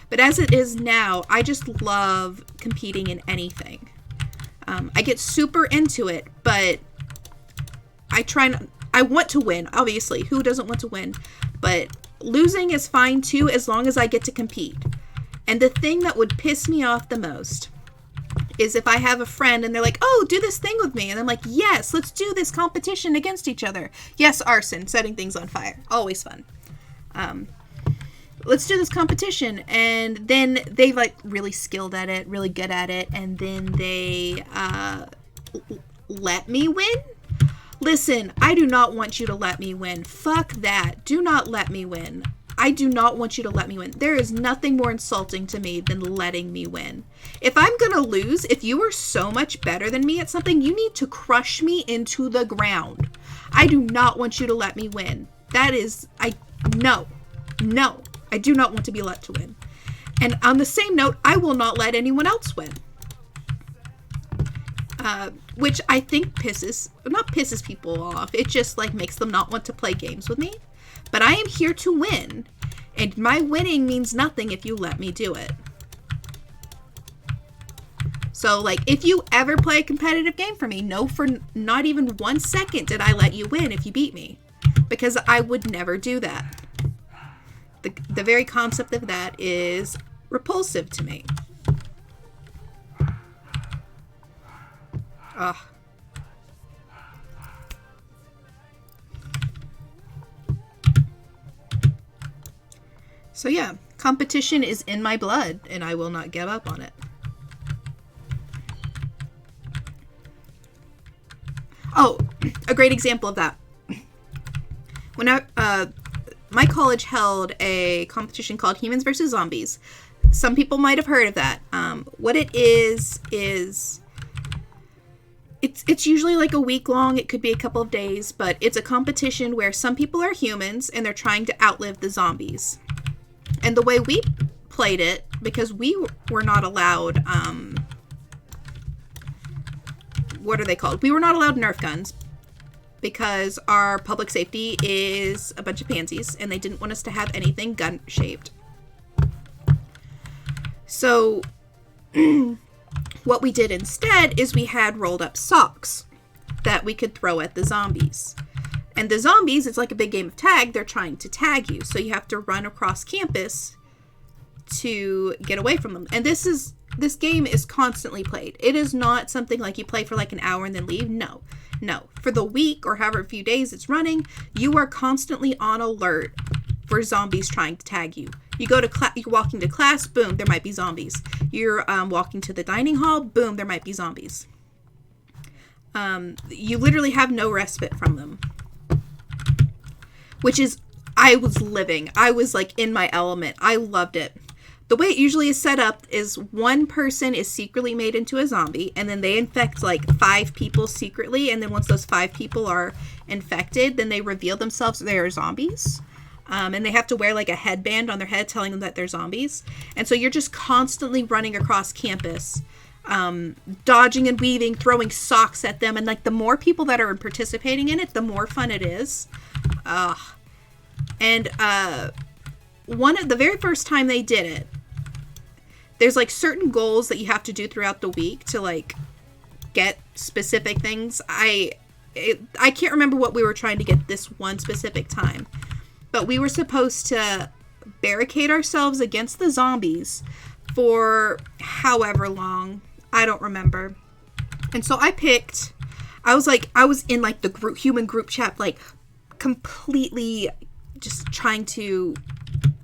But as it is now, I just love competing in anything. I get super into it, but I want to win, obviously. Who doesn't want to win? But losing is fine too, as long as I get to compete. And the thing that would piss me off the most is if I have a friend and they're like, oh, do this thing with me. And I'm like, yes, let's do this competition against each other. Yes, arson, setting things on fire. Always fun. Let's do this competition. And then they like really skilled at it, really good at it. And then they let me win. Listen, I do not want you to let me win. Fuck that. Do not let me win. I do not want you to let me win. There is nothing more insulting to me than letting me win. If I'm going to lose, if you are so much better than me at something, you need to crush me into the ground. I do not want you to let me win. No, I do not want to be let to win. And on the same note, I will not let anyone else win. Which I think not pisses people off. It just like makes them not want to play games with me. But I am here to win, and my winning means nothing if you let me do it. So, like, if you ever play a competitive game for me, know for not even 1 second did I let you win if you beat me. Because I would never do that. The very concept of that is repulsive to me. Ugh. So yeah, competition is in my blood, and I will not give up on it. Oh, a great example of that. When my college held a competition called Humans vs. Zombies. Some people might have heard of that. What it is it's usually like a week long. It could be a couple of days, but it's a competition where some people are humans and they're trying to outlive the zombies. And the way we played it, because we were not allowed, what are they called? We were not allowed Nerf guns because our public safety is a bunch of pansies and they didn't want us to have anything gun-shaped. So what we did instead is we had rolled up socks that we could throw at the zombies. And the zombies, it's like a big game of tag. They're trying to tag you. So you have to run across campus to get away from them. And this game is constantly played. It is not something like you play for like an hour and then leave. No. For the week or however few days it's running, you are constantly on alert for zombies trying to tag you. You go to you're walking to class, boom, there might be zombies. You're walking to the dining hall, boom, there might be zombies. You literally have no respite from them. Which is, I was living. I was like in my element. I loved it. The way it usually is set up is one person is secretly made into a zombie, and then they infect like 5 people secretly, and then once those 5 people are infected, then they reveal themselves they are zombies. And they have to wear like a headband on their head telling them that they're zombies. And so you're just constantly running across campus, dodging and weaving, throwing socks at them. And like the more people that are participating in it, the more fun it is. And the very first time they did it, there's like certain goals that you have to do throughout the week to like get specific things. I can't remember what we were trying to get this one specific time, but we were supposed to barricade ourselves against the zombies for however long. I don't remember. And so I was in like the human group chat, like completely just trying to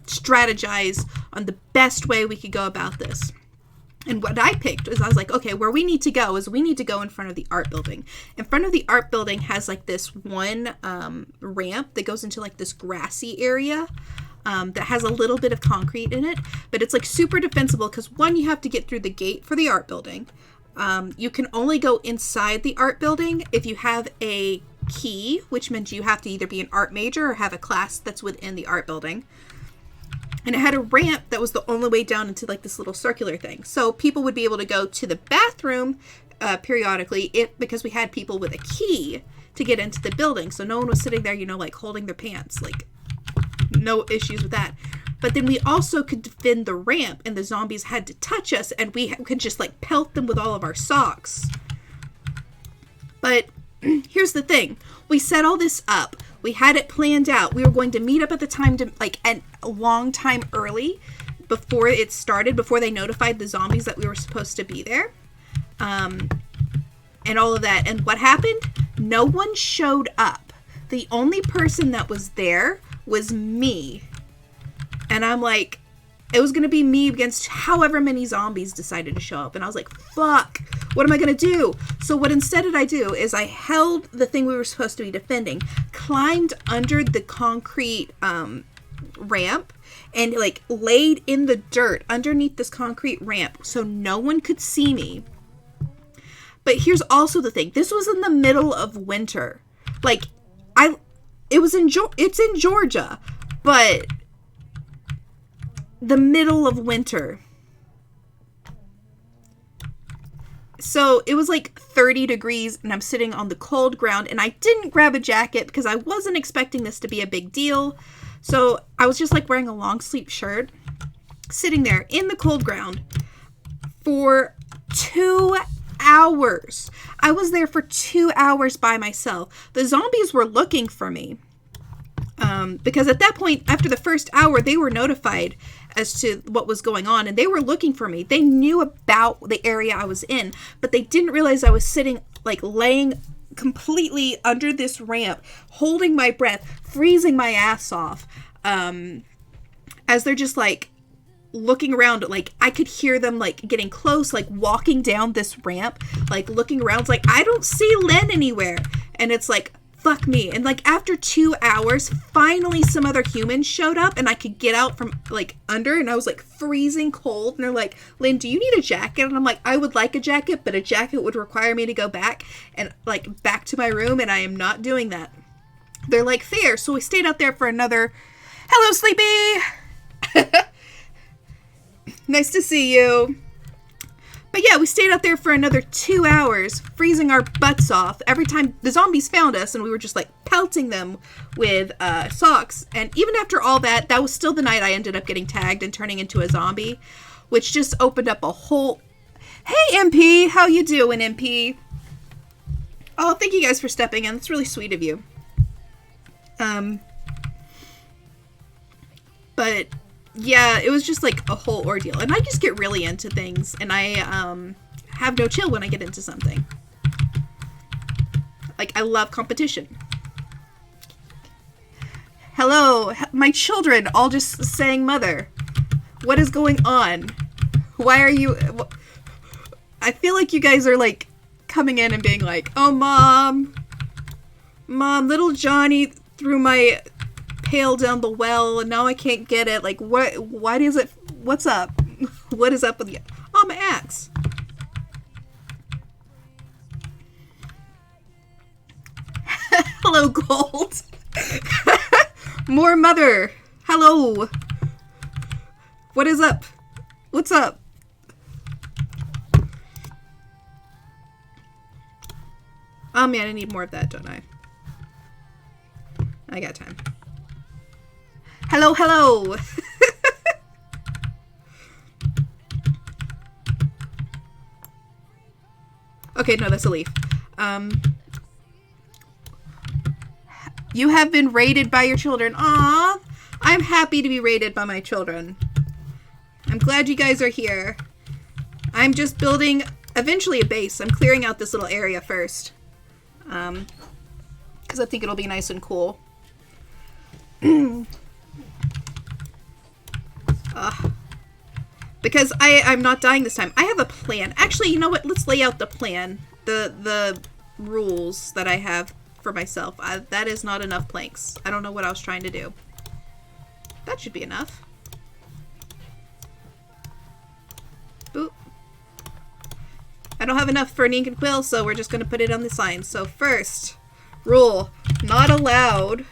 strategize on the best way we could go about this. And what I picked was, I was like, okay, where we need to go is we need to go in front of the art building. In front of the art building has like this one ramp that goes into like this grassy area that has a little bit of concrete in it, but it's like super defensible because one, you have to get through the gate for the art building. You can only go inside the art building if you have a key, which means you have to either be an art major or have a class that's within the art building. And it had a ramp that was the only way down into like this little circular thing. So people would be able to go to the bathroom periodically because we had people with a key to get into the building. So no one was sitting there, like holding their pants, like no issues with that. But then we also could defend the ramp and the zombies had to touch us and we could just like pelt them with all of our socks. But here's the thing. We set all this up. We had it planned out. We were going to meet up at the time to like a long time early before it started, before they notified the zombies that we were supposed to be there. and all of that. And what happened? No one showed up. The only person that was there was me. And I'm like, it was going to be me against however many zombies decided to show up. And I was like, fuck, what am I going to do? So what instead did I do is I held the thing we were supposed to be defending, climbed under the concrete ramp, and like laid in the dirt underneath this concrete ramp so no one could see me. But here's also the thing. This was in the middle of winter. Like, it's in Georgia, but the middle of winter. So it was like 30 degrees and I'm sitting on the cold ground, and I didn't grab a jacket because I wasn't expecting this to be a big deal. So I was just like wearing a long sleeve shirt, sitting there in the cold ground for 2 hours. I was there for 2 hours by myself. The zombies were looking for me. Because at that point, after the first hour, they were notified as to what was going on, and they were looking for me. They knew about the area I was in, but they didn't realize I was sitting, like, laying completely under this ramp, holding my breath, freezing my ass off, as they're just, like, looking around. Like, I could hear them, like, getting close, like, walking down this ramp, like, looking around. It's like, I don't see Len anywhere. And it's like, fuck me. And like after 2 hours, finally some other humans showed up and I could get out from like under, and I was like freezing cold, and they're like, Lynn, do you need a jacket? And I'm like, I would like a jacket, but a jacket would require me to go back and like back to my room, and I am not doing that. They're like, fair. So we stayed out there for another, hello Sleepy. Nice to see you. But yeah, we stayed out there for another 2 hours, freezing our butts off. Every time the zombies found us, and we were just like pelting them with socks. And even after all that, that was still the night I ended up getting tagged and turning into a zombie, which just opened up a whole... Hey, MP! How you doing, MP? Oh, thank you guys for stepping in. That's really sweet of you. But... yeah, it was just like a whole ordeal. And I just get really into things, and I have no chill when I get into something. Like, I love competition. Hello, my children all just saying mother. What is going on? Why are you... I feel like you guys are like coming in and being like, oh mom, little Johnny threw my pail down the well and now I can't get it. Like, what? Why is it? What's up? What is up with you? Oh, my axe. Hello, Gold. More mother. Hello. What is up? What's up? Oh man, I need more of that, don't I? I got time. Hello, hello! Okay, no, that's a leaf. You have been raided by your children. Aww! I'm happy to be raided by my children. I'm glad you guys are here. I'm just building, eventually, a base. I'm clearing out this little area first. Because I think it'll be nice and cool. Because I'm not dying this time. I have a plan. Actually, you know what? Let's lay out the plan. The rules that I have for myself. That is not enough planks. I don't know what I was trying to do. That should be enough. Boop. I don't have enough for an ink and quill, so we're just going to put it on the sign. So first, rule. Not allowed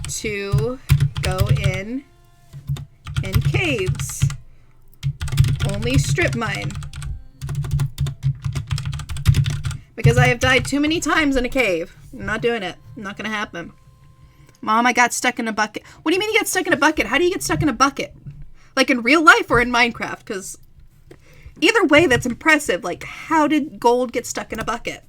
to go in caves. Only strip mine. Because I have died too many times in a cave. I'm not doing it. Not gonna happen. Mom, I got stuck in a bucket. What do you mean you get stuck in a bucket? How do you get stuck in a bucket? Like in real life or in Minecraft? Because either way, that's impressive. Like, how did gold get stuck in a bucket?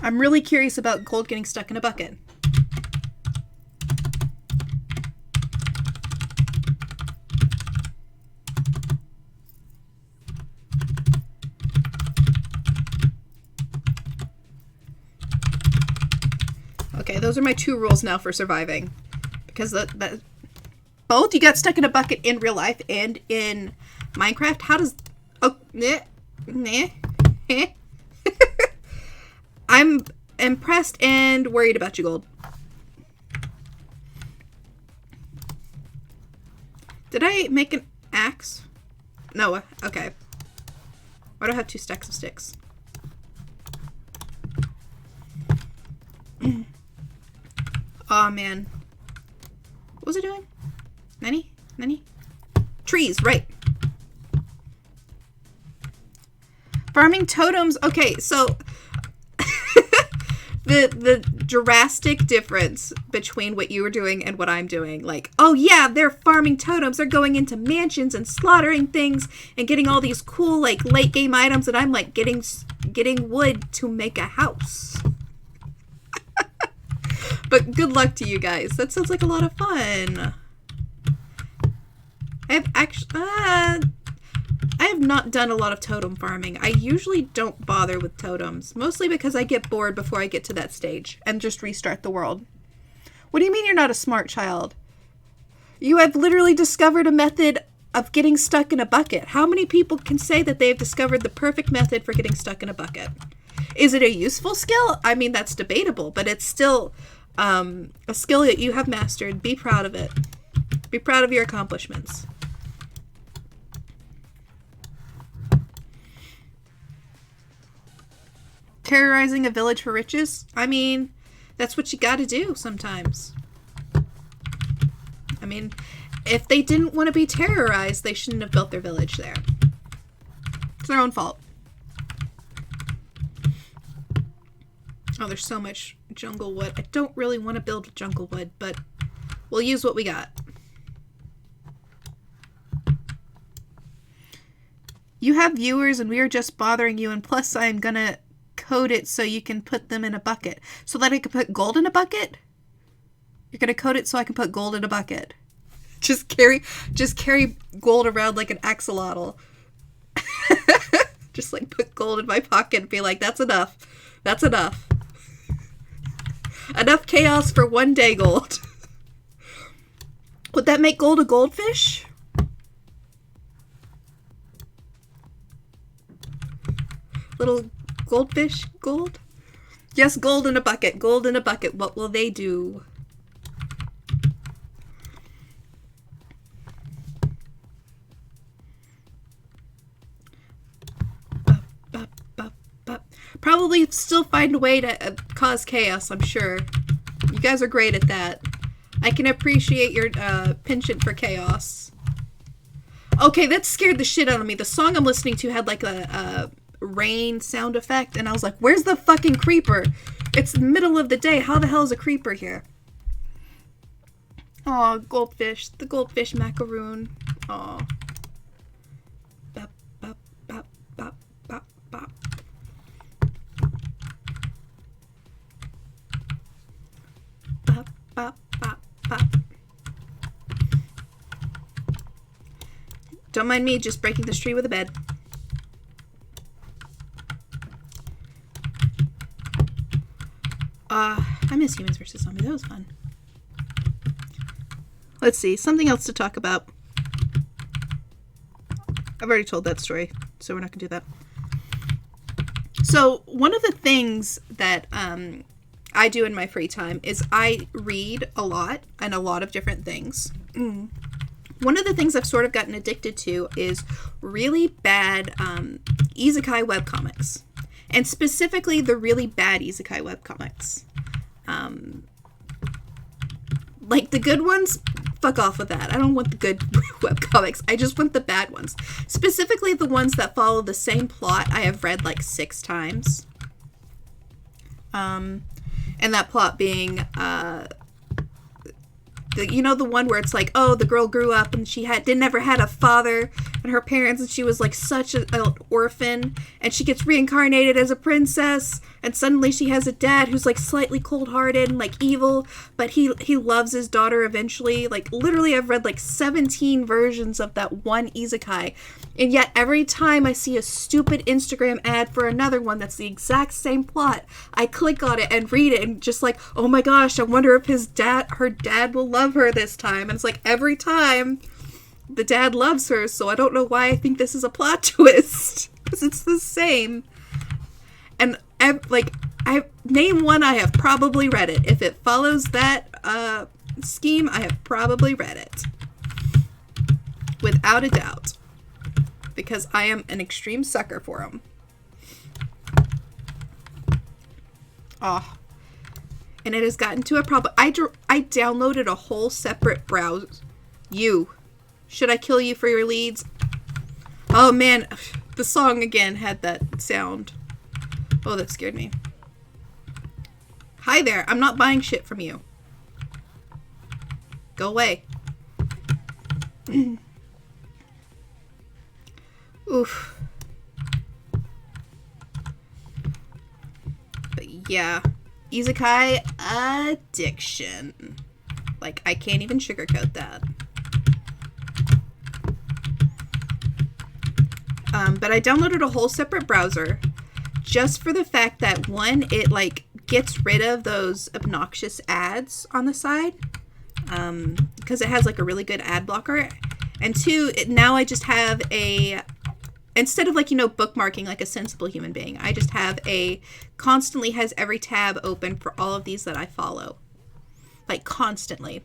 I'm really curious about gold getting stuck in a bucket. those are my 2 rules now for surviving. Because that both you got stuck in a bucket in real life and in Minecraft. How does... Oh, I'm impressed and worried about you, Gold. Did I make an axe? No, okay. Why do I have 2 stacks of sticks? Oh man. What was I doing? Nanny? Trees, right. Farming totems. Okay, so the drastic difference between what you were doing and what I'm doing. Like, oh yeah, they're farming totems. They're going into mansions and slaughtering things and getting all these cool like late game items, and I'm like getting wood to make a house. But good luck to you guys. That sounds like a lot of fun. I have not done a lot of totem farming. I usually don't bother with totems, mostly because I get bored before I get to that stage and just restart the world. What do you mean you're not a smart child? You have literally discovered a method of getting stuck in a bucket. How many people can say that they have discovered the perfect method for getting stuck in a bucket? Is it a useful skill? I mean, that's debatable, but it's still a skill that you have mastered. Be proud of it. Be proud of your accomplishments. Terrorizing a village for riches? I mean, that's what you gotta do sometimes. I mean, if they didn't want to be terrorized, they shouldn't have built their village there. It's their own fault. Oh, there's so much jungle wood. I don't really want to build jungle wood, but we'll use what we got. You have viewers and we are just bothering you, and plus I'm gonna code it so you can put them in a bucket. So that I can put gold in a bucket? You're gonna code it so I can put gold in a bucket. Just carry gold around like an axolotl. Just like put gold in my pocket and be like, that's enough. That's enough. Enough chaos for one day, Gold. Would that make Gold a goldfish? Little goldfish, Gold? Yes, gold in a bucket. Gold in a bucket. What will they do? Probably still find a way to cause chaos, I'm sure. You guys are great at that. I can appreciate your penchant for chaos. Okay, that scared the shit out of me. The song I'm listening to had like a rain sound effect, and I was like, where's the fucking creeper? It's the middle of the day. How the hell is a creeper here? Aw, goldfish. The goldfish macaroon. Aw. Bop, bop, bop, bop, bop, bop. Bop, bop, bop, bop. Don't mind me just breaking this tree with a bed. I miss Humans vs. Zombies. That was fun. Let's see. Something else to talk about. I've already told that story, so we're not going to do that. So, one of the things that I do in my free time is I read a lot and a lot of different things. One of the things I've sort of gotten addicted to is really bad isekai webcomics. And specifically the really bad isekai webcomics. Like the good ones, fuck off with that. I don't want the good webcomics. I just want the bad ones. Specifically the ones that follow the same plot I have read like 6 times. And that plot being, you know, the one where it's like, oh, the girl grew up and she never had a father, and her parents, and she was like such an orphan, and she gets reincarnated as a princess, and suddenly she has a dad who's like slightly cold-hearted and like evil, but he loves his daughter eventually. Like literally I've read like 17 versions of that one isekai, and yet every time I see a stupid Instagram ad for another one that's the exact same plot, I click on it and read it and just like, oh my gosh, I wonder if her dad will love her this time. And it's like every time the dad loves her, so I don't know why I think this is a plot twist, because it's the same. And I name one, I have probably read it. If it follows that scheme, I have probably read it without a doubt, because I am an extreme sucker for them. Oh, and it has gotten to a problem. I downloaded a whole separate browser. Should I kill you for your leads? Oh man, the song again had that sound. Oh, that scared me. Hi there, I'm not buying shit from you. Go away. Oof. But yeah, isekai addiction. Like, I can't even sugarcoat that. But I downloaded a whole separate browser just for the fact that, one, it like gets rid of those obnoxious ads on the side, because it has like a really good ad blocker, and two, now I just have instead of like, bookmarking like a sensible human being, I just have constantly has every tab open for all of these that I follow, like constantly.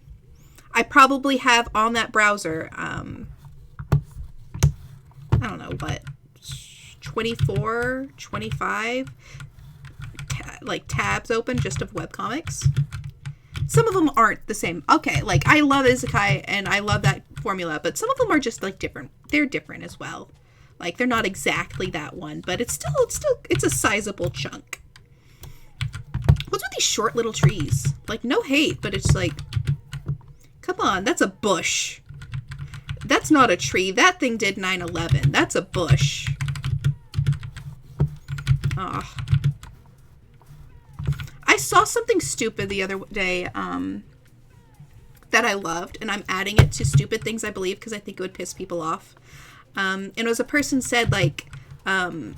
I probably have on that browser, I don't know what, 24, 25 tabs open just of webcomics. Some of them aren't the same. Okay, like I love isekai and I love that formula, but some of them are just like different. They're different as well. Like they're not exactly that one, but it's a sizable chunk. What's with these short little trees? Like, no hate, but it's like, come on, that's a bush. That's not a tree. That thing did 9/11. That's a bush. Oh. I saw something stupid the other day that I loved, and I'm adding it to stupid things I believe because I think it would piss people off. And it was a person said, like, the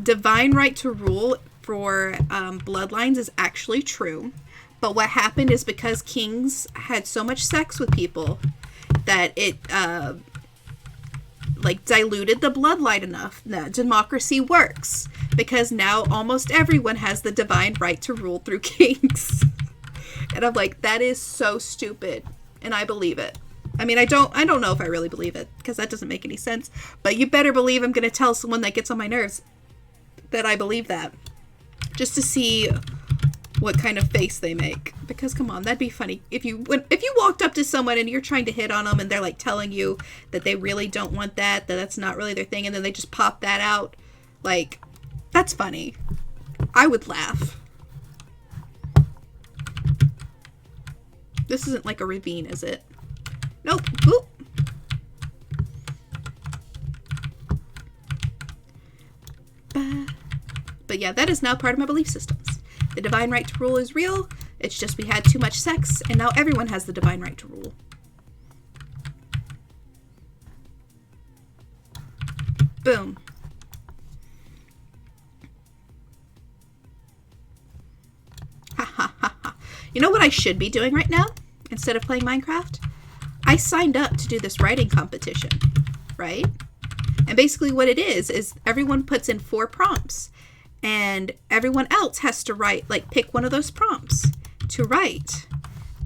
divine right to rule for bloodlines is actually true. But what happened is because kings had so much sex with people that it diluted the bloodline enough that democracy works, because now almost everyone has the divine right to rule through kings. And I'm like, that is so stupid, and I believe it. I mean, I don't know if I really believe it, because that doesn't make any sense, but you better believe I'm going to tell someone that gets on my nerves that I believe that, just to see what kind of face they make. Because come on, that'd be funny if you walked up to someone and you're trying to hit on them and they're like telling you that they really don't want that that's not really their thing, and then they just pop that out. Like, that's funny. I would laugh. This isn't like a ravine, is it? Nope. Oop. But yeah, that is now part of my belief systems. The divine right to rule is real. It's just we had too much sex, and now everyone has the divine right to rule. Boom. Ha ha ha ha. You know what I should be doing right now instead of playing Minecraft? I signed up to do this writing competition, right? And basically what it is everyone puts in 4 prompts. And everyone else has to write, like, pick one of those prompts to write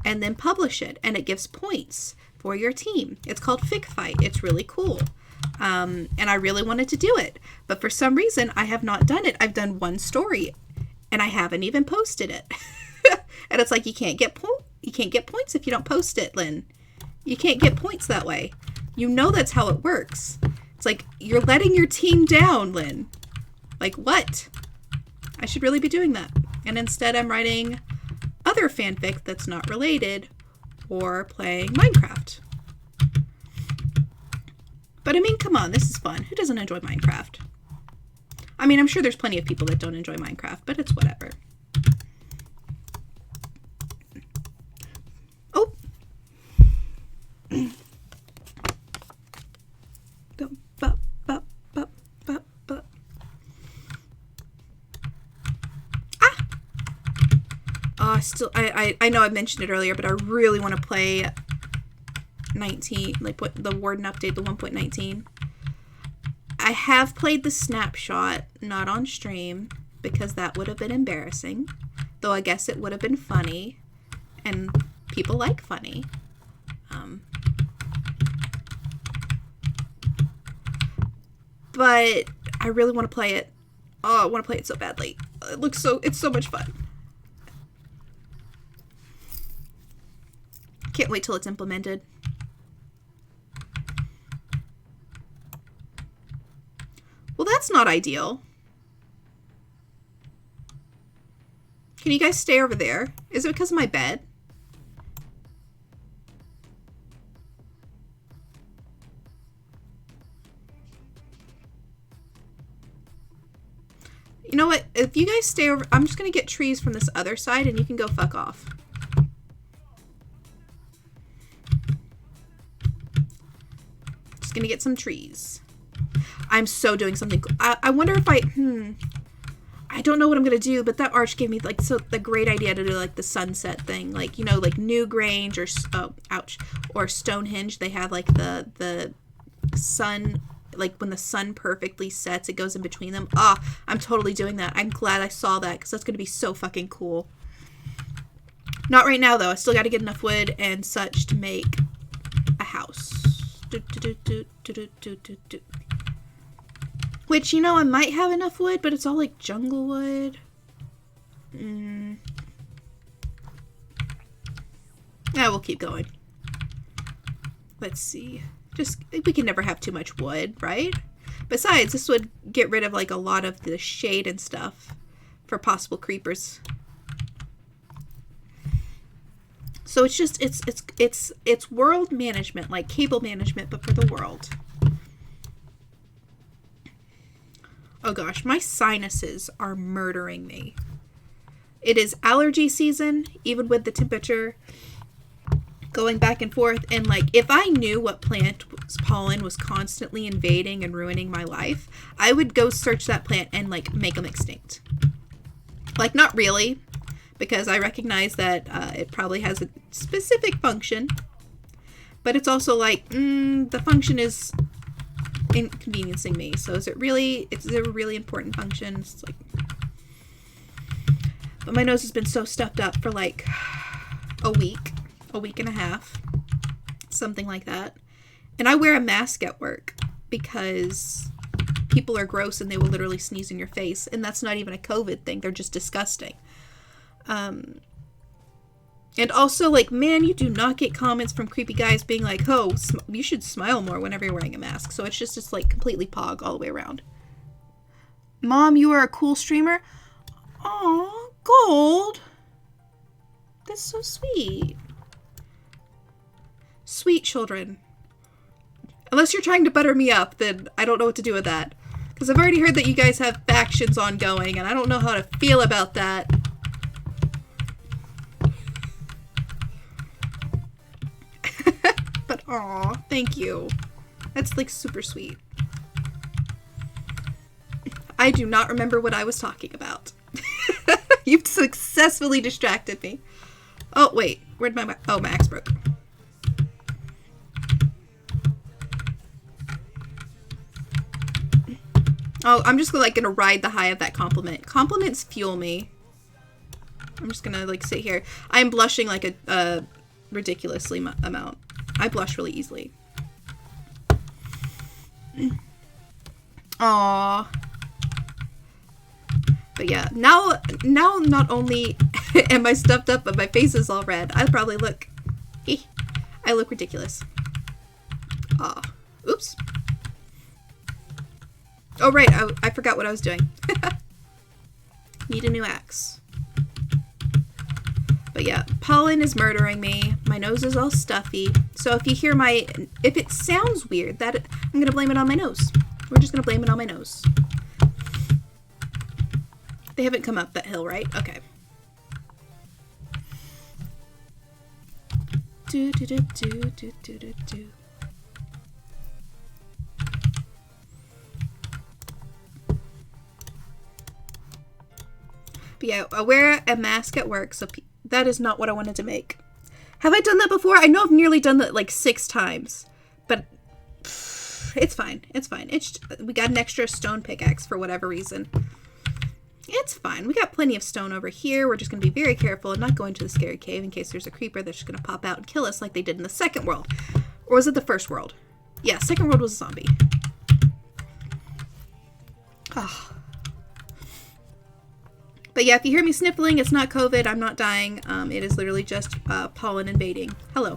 and then publish it. And it gives points for your team. It's called Fic Fight. It's really cool. And I really wanted to do it. But for some reason, I have not done it. I've done one story and I haven't even posted it. And it's like, you can't get points if you don't post it, Lynn. You can't get points that way. You know that's how it works. It's like, you're letting your team down, Lynn. Like, what? I should really be doing that. And instead I'm writing other fanfic that's not related or playing Minecraft. But I mean, come on, this is fun. Who doesn't enjoy Minecraft? I mean, I'm sure there's plenty of people that don't enjoy Minecraft, but it's whatever. Oh! I know I mentioned it earlier, but I really want to play 19, like what the Warden update, the 1.19. I have played the snapshot, not on stream, because that would have been embarrassing. Though I guess it would have been funny, and people like funny. But I really want to play it. Oh, I want to play it so badly. It's so much fun. Can't wait till it's implemented. Well, that's not ideal. Can you guys stay over there? Is it because of my bed? You know what? If you guys stay over, I'm just going to get trees from this other side and you can go fuck off. Just going to get some trees. I'm so doing something cool. I wonder if I don't know what I'm going to do, but that arch gave me like the great idea to do like the sunset thing. Like, you know, like Newgrange or Stonehenge, they have like the sun, like when the sun perfectly sets, it goes in between them. I'm totally doing that. I'm glad I saw that because that's going to be so fucking cool. Not right now though. I still got to get enough wood and such to make a house. Which, you know, I might have enough wood, but it's all like jungle wood. Yeah, we'll keep going. Let's see. We can never have too much wood, right? Besides, this would get rid of like a lot of the shade and stuff for possible creepers. So it's just, it's world management, like cable management, but for the world. Oh gosh, my sinuses are murdering me. It is allergy season, even with the temperature going back and forth. And like, if I knew what plant's pollen was constantly invading and ruining my life, I would go search that plant and like make them extinct. Like, not really, because I recognize that it probably has a specific function, but it's also like, the function is inconveniencing me. So is it really a really important function? It's like, but my nose has been so stuffed up for like a week and a half, something like that. And I wear a mask at work because people are gross and they will literally sneeze in your face, and that's not even a COVID thing. They're just disgusting. And also, like, man, you do not get comments from creepy guys being like, oh, you should smile more whenever you're wearing a mask. So it's like completely pog all the way around. Mom, you are a cool streamer. Aw, Gold. That's so sweet. Sweet children. Unless you're trying to butter me up, then I don't know what to do with that. Because I've already heard that you guys have factions ongoing, and I don't know how to feel about that. But aw, thank you. That's like super sweet. I do not remember what I was talking about. You've successfully distracted me. Oh, wait. Where'd my axe broke. Oh, I'm just like gonna ride the high of that compliment. Compliments fuel me. I'm just gonna like sit here. I'm blushing like a ridiculously amount. I blush really easily. Aww. But yeah, now not only am I stuffed up, but my face is all red. I probably look, I look ridiculous. Aw. Oops. Oh right, I forgot what I was doing. Need a new axe. But yeah, pollen is murdering me. My nose is all stuffy. So if you hear if it sounds weird, I'm going to blame it on my nose. We're just going to blame it on my nose. They haven't come up that hill, right? Okay. Do, do, do, do, do, do, do, do. But yeah, I wear a mask at work, so that is not what I wanted to make. Have I done that before? I know I've nearly done that like 6 times, but it's fine. It's fine. We got an extra stone pickaxe for whatever reason. It's fine. We got plenty of stone over here. We're just going to be very careful and not go into the scary cave in case there's a creeper that's just going to pop out and kill us like they did in the second world. Or was it the first world? Yeah, second world was a zombie. Oh. But yeah, if you hear me sniffling, it's not COVID. I'm not dying. It is literally just pollen invading. Hello.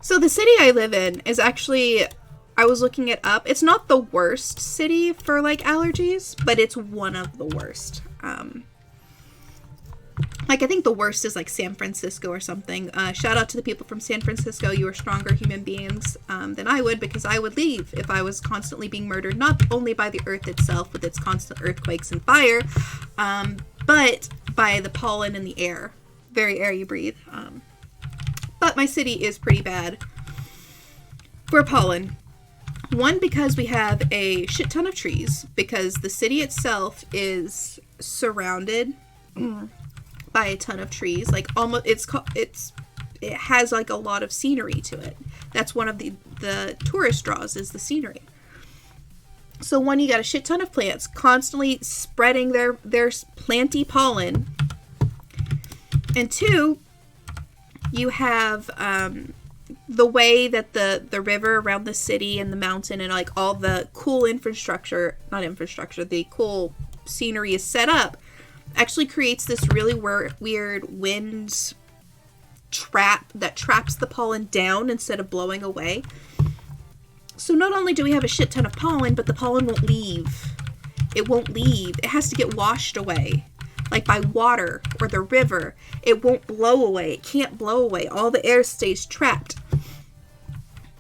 So the city I live in is actually, I was looking it up. It's not the worst city for like allergies, but it's one of the worst. Like I think the worst is like San Francisco or something. Shout out to the people from San Francisco. You are stronger human beings than I would, because I would leave if I was constantly being murdered, not only by the earth itself with its constant earthquakes and fire, but by the pollen in the air, very air you breathe. But my city is pretty bad for pollen. One, because we have a shit ton of trees, because the city itself is surrounded by a ton of trees. Like almost, it has like a lot of scenery to it. That's one of the tourist draws, is the scenery. So one, you got a shit ton of plants constantly spreading their planty pollen, and two, you have the way that the river around the city and the mountain and like all the cool the cool scenery is set up, actually creates this really weird wind trap that traps the pollen down instead of blowing away. So not only do we have a shit ton of pollen, but the pollen won't leave. It won't leave. It has to get washed away. Like by water or the river. It won't blow away. It can't blow away. All the air stays trapped.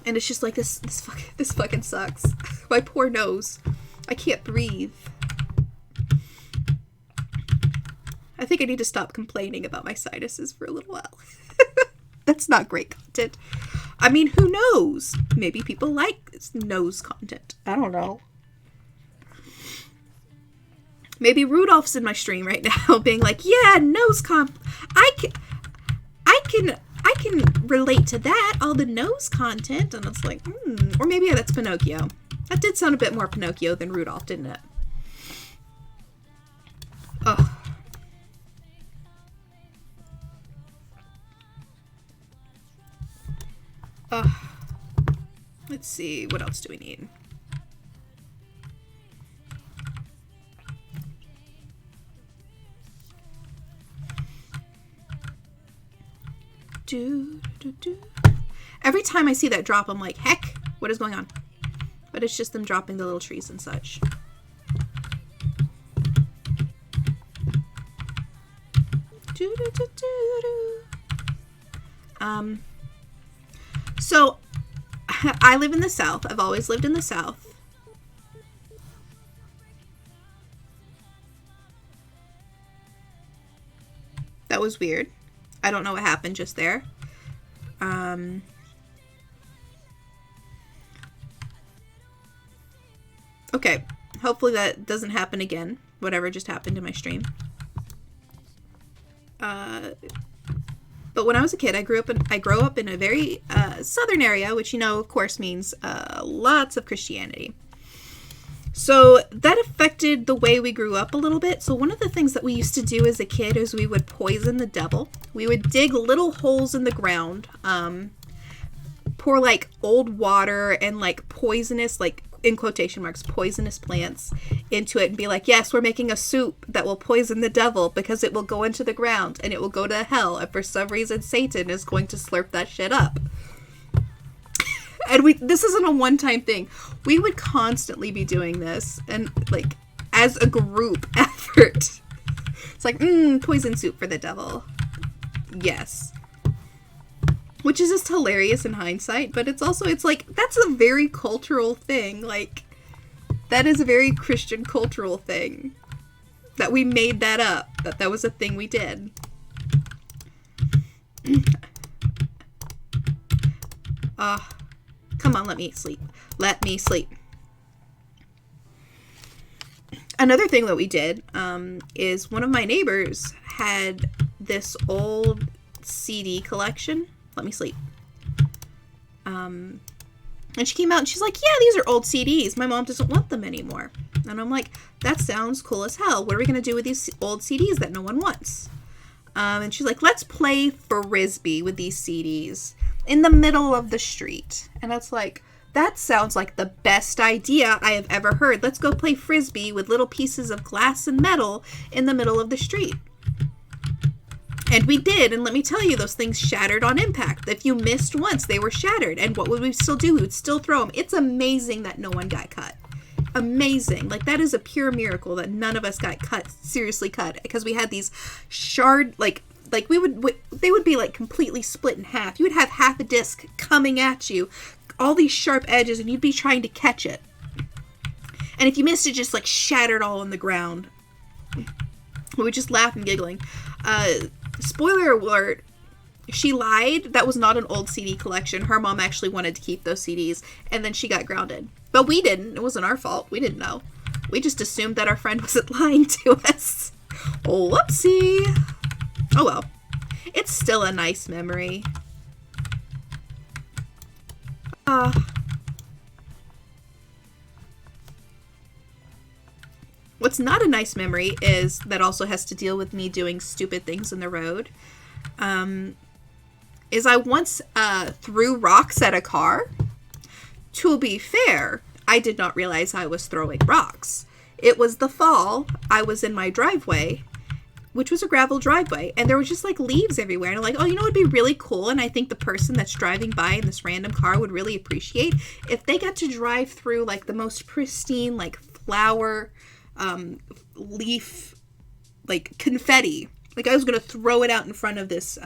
And it's just like, this fucking sucks. My poor nose. I can't breathe. I think I need to stop complaining about my sinuses for a little while. That's not great content. I mean, who knows? Maybe people like nose content. I don't know. Maybe Rudolph's in my stream right now being like, yeah, nose I can relate to that, all the nose content. And it's like, Or maybe that's Pinocchio. That did sound a bit more Pinocchio than Rudolph, didn't it? Ugh. Let's see, what else do we need? Every time I see that drop, I'm like, heck, what is going on? But it's just them dropping the little trees and such. So I live in the South. I've always lived in the South. That was weird. I don't know what happened just there. Okay. Hopefully that doesn't happen again. Whatever just happened in my stream. But when I was a kid, I grew up in a very southern area, which, you know, of course means lots of Christianity. So that affected the way we grew up a little bit. So one of the things that we used to do as a kid is we would poison the devil. We would dig little holes in the ground, pour like old water and like poisonous, like in quotation marks, poisonous plants into it and be like, yes, we're making a soup that will poison the devil because it will go into the ground and it will go to hell. And for some reason, Satan is going to slurp that shit up. And this isn't a one-time thing. We would constantly be doing this. And like as a group effort. It's like, poison soup for the devil. Yes. Which is just hilarious in hindsight, but it's also, it's like, that's a very cultural thing. Like, that is a very Christian cultural thing. That we made that up. That was a thing we did. Come on, let me sleep. Let me sleep. Another thing that we did is one of my neighbors had this old CD collection. Let me sleep. And she came out and she's like, yeah, these are old CDs. My mom doesn't want them anymore. And I'm like, that sounds cool as hell. What are we going to do with these old CDs that no one wants? And she's like, let's play Frisbee with these CDs in the middle of the street. And that's like, that sounds like the best idea I have ever heard. Let's go play Frisbee with little pieces of glass and metal in the middle of the street. And we did, and let me tell you, those things shattered on impact. If you missed once, they were shattered. And what would we still do? We would still throw them. It's amazing that no one got cut. Amazing. Like, that is a pure miracle that none of us got cut, seriously cut. Because we had these they would be like completely split in half. You would have half a disc coming at you, all these sharp edges, and you'd be trying to catch it. And if you missed it, just like shattered all on the ground. We would just laugh and giggling. Spoiler alert, she lied. That was not an old CD collection. Her mom actually wanted to keep those CDs, and then she got grounded. But we didn't. It wasn't our fault. We didn't know. We just assumed that our friend wasn't lying to us. Whoopsie. Oh well. It's still a nice memory. What's not a nice memory is that also has to deal with me doing stupid things in the road. Is I once threw rocks at a car. To be fair, I did not realize I was throwing rocks. It was the fall. I was in my driveway, which was a gravel driveway, and there was just like leaves everywhere. And I'm like, oh, you know what would be really cool? And I think the person that's driving by in this random car would really appreciate if they got to drive through like the most pristine, like flower, leaf, like confetti. Like I was going to throw it out in front of this,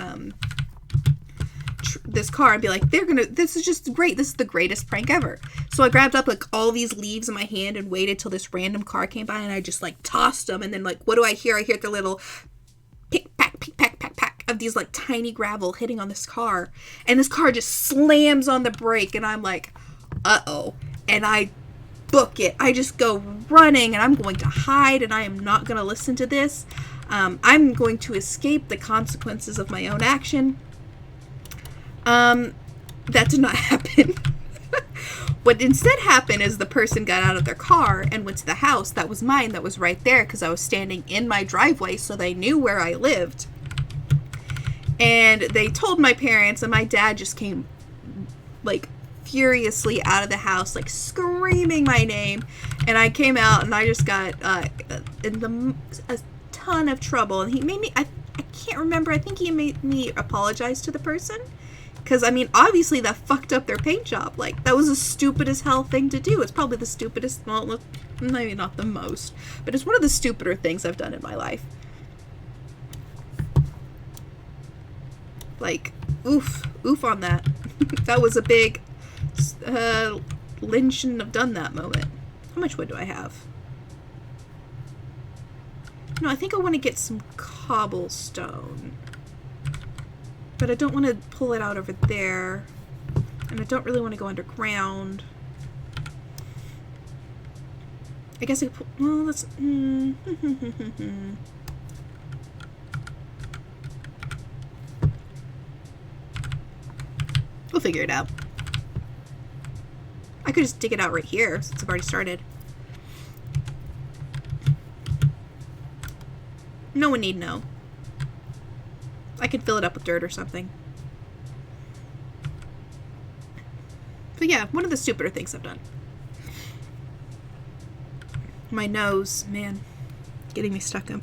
this car and be like, this is just great. This is the greatest prank ever. So I grabbed up like all these leaves in my hand and waited till this random car came by, and I just like tossed them. And then like, what do I hear? I hear the little pick, pack of these like tiny gravel hitting on this car. And this car just slams on the brake, and I'm like, uh-oh. And I book it. I just go running, and I'm going to hide, and I am not going to listen to this. I'm going to escape the consequences of my own action. That did not happen. What instead happened is the person got out of their car and went to the house that was mine, that was right there, because I was standing in my driveway, so they knew where I lived. And they told my parents, and my dad just came like furiously out of the house, like screaming my name. And I came out, and I just got in a ton of trouble. And he made me, I can't remember, I think he made me apologize to the person. Because, I mean, obviously that fucked up their paint job. Like, that was the stupid as hell thing to do. It's probably the stupidest, well, maybe not the most, but it's one of the stupider things I've done in my life. Like, oof on that. That was a big, Lynn shouldn't have done that moment. How much wood do I have? No, I think I want to get some cobblestone. But I don't want to pull it out over there. And I don't really want to go underground. I guess I could well, let's... We'll figure it out. I could just dig it out right here, since I've already started. No one need know. I could fill it up with dirt or something. But yeah, one of the stupider things I've done. My nose, man, getting me stuck up.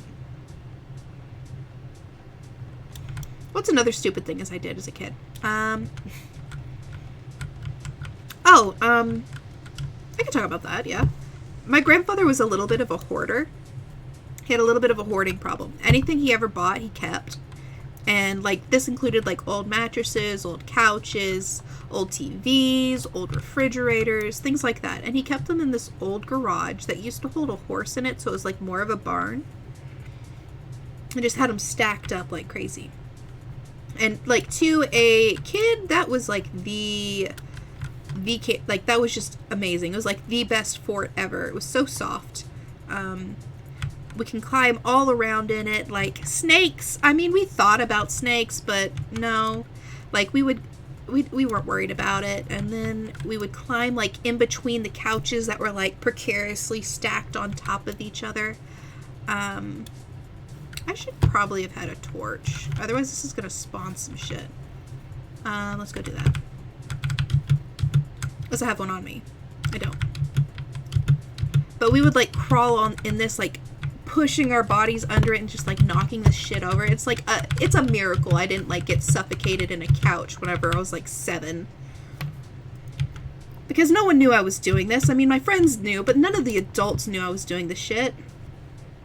What's another stupid thing I did as a kid? I can talk about that, yeah. My grandfather was a little bit of a hoarder. He had a little bit of a hoarding problem. Anything he ever bought, he kept. And, like, this included, like, old mattresses, old couches, old TVs, old refrigerators, things like that. And he kept them in this old garage that used to hold a horse in it, so it was, like, more of a barn. And just had them stacked up like crazy. And, like, to a kid, that was, like, the kid, like, that was just amazing. It was, like, the best fort ever. It was so soft. We can climb all around in it, like, snakes. I mean, we thought about snakes, but no. Like, we weren't worried about it. And then we would climb, like, in between the couches that were, like, precariously stacked on top of each other. I should probably have had a torch. Otherwise, this is going to spawn some shit. Let's go do that. Unless I have one on me. I don't. But we would, like, crawl on in this, like, pushing our bodies under it and just, like, knocking this shit over. It's, like, it's a miracle I didn't, like, get suffocated in a couch whenever I was, like, 7. Because no one knew I was doing this. I mean, my friends knew, but none of the adults knew I was doing this shit.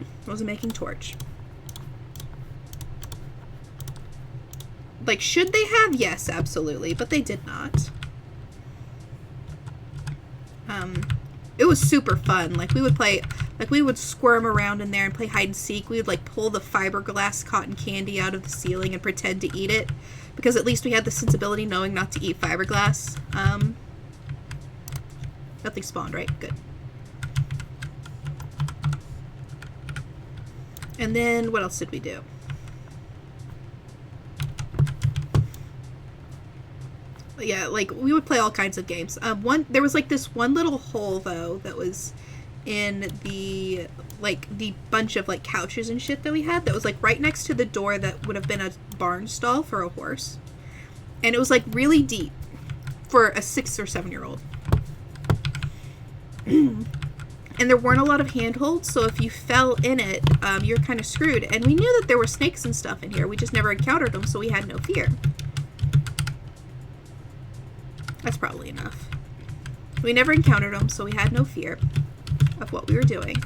I wasn't making torch. Like, should they have? Yes, absolutely. But they did not. It was super fun. Like, we would play, like, we would squirm around in there and play hide and seek. We would, like, pull the fiberglass cotton candy out of the ceiling and pretend to eat it. Because at least we had the sensibility knowing not to eat fiberglass. Nothing spawned, right? Good. And then, what else did we do? Yeah, like, we would play all kinds of games. There was, like, this one little hole, though, that was in the, like, the bunch of, like, couches and shit that we had that was, like, right next to the door that would have been a barn stall for a horse. And it was, like, really deep for a 6 or 7-year-old. And there weren't a lot of handholds, so if you fell in it, you're kind of screwed. And we knew that there were snakes and stuff in here. We just never encountered them, so we had no fear. That's probably enough. We never encountered them, so we had no fear of what we were doing.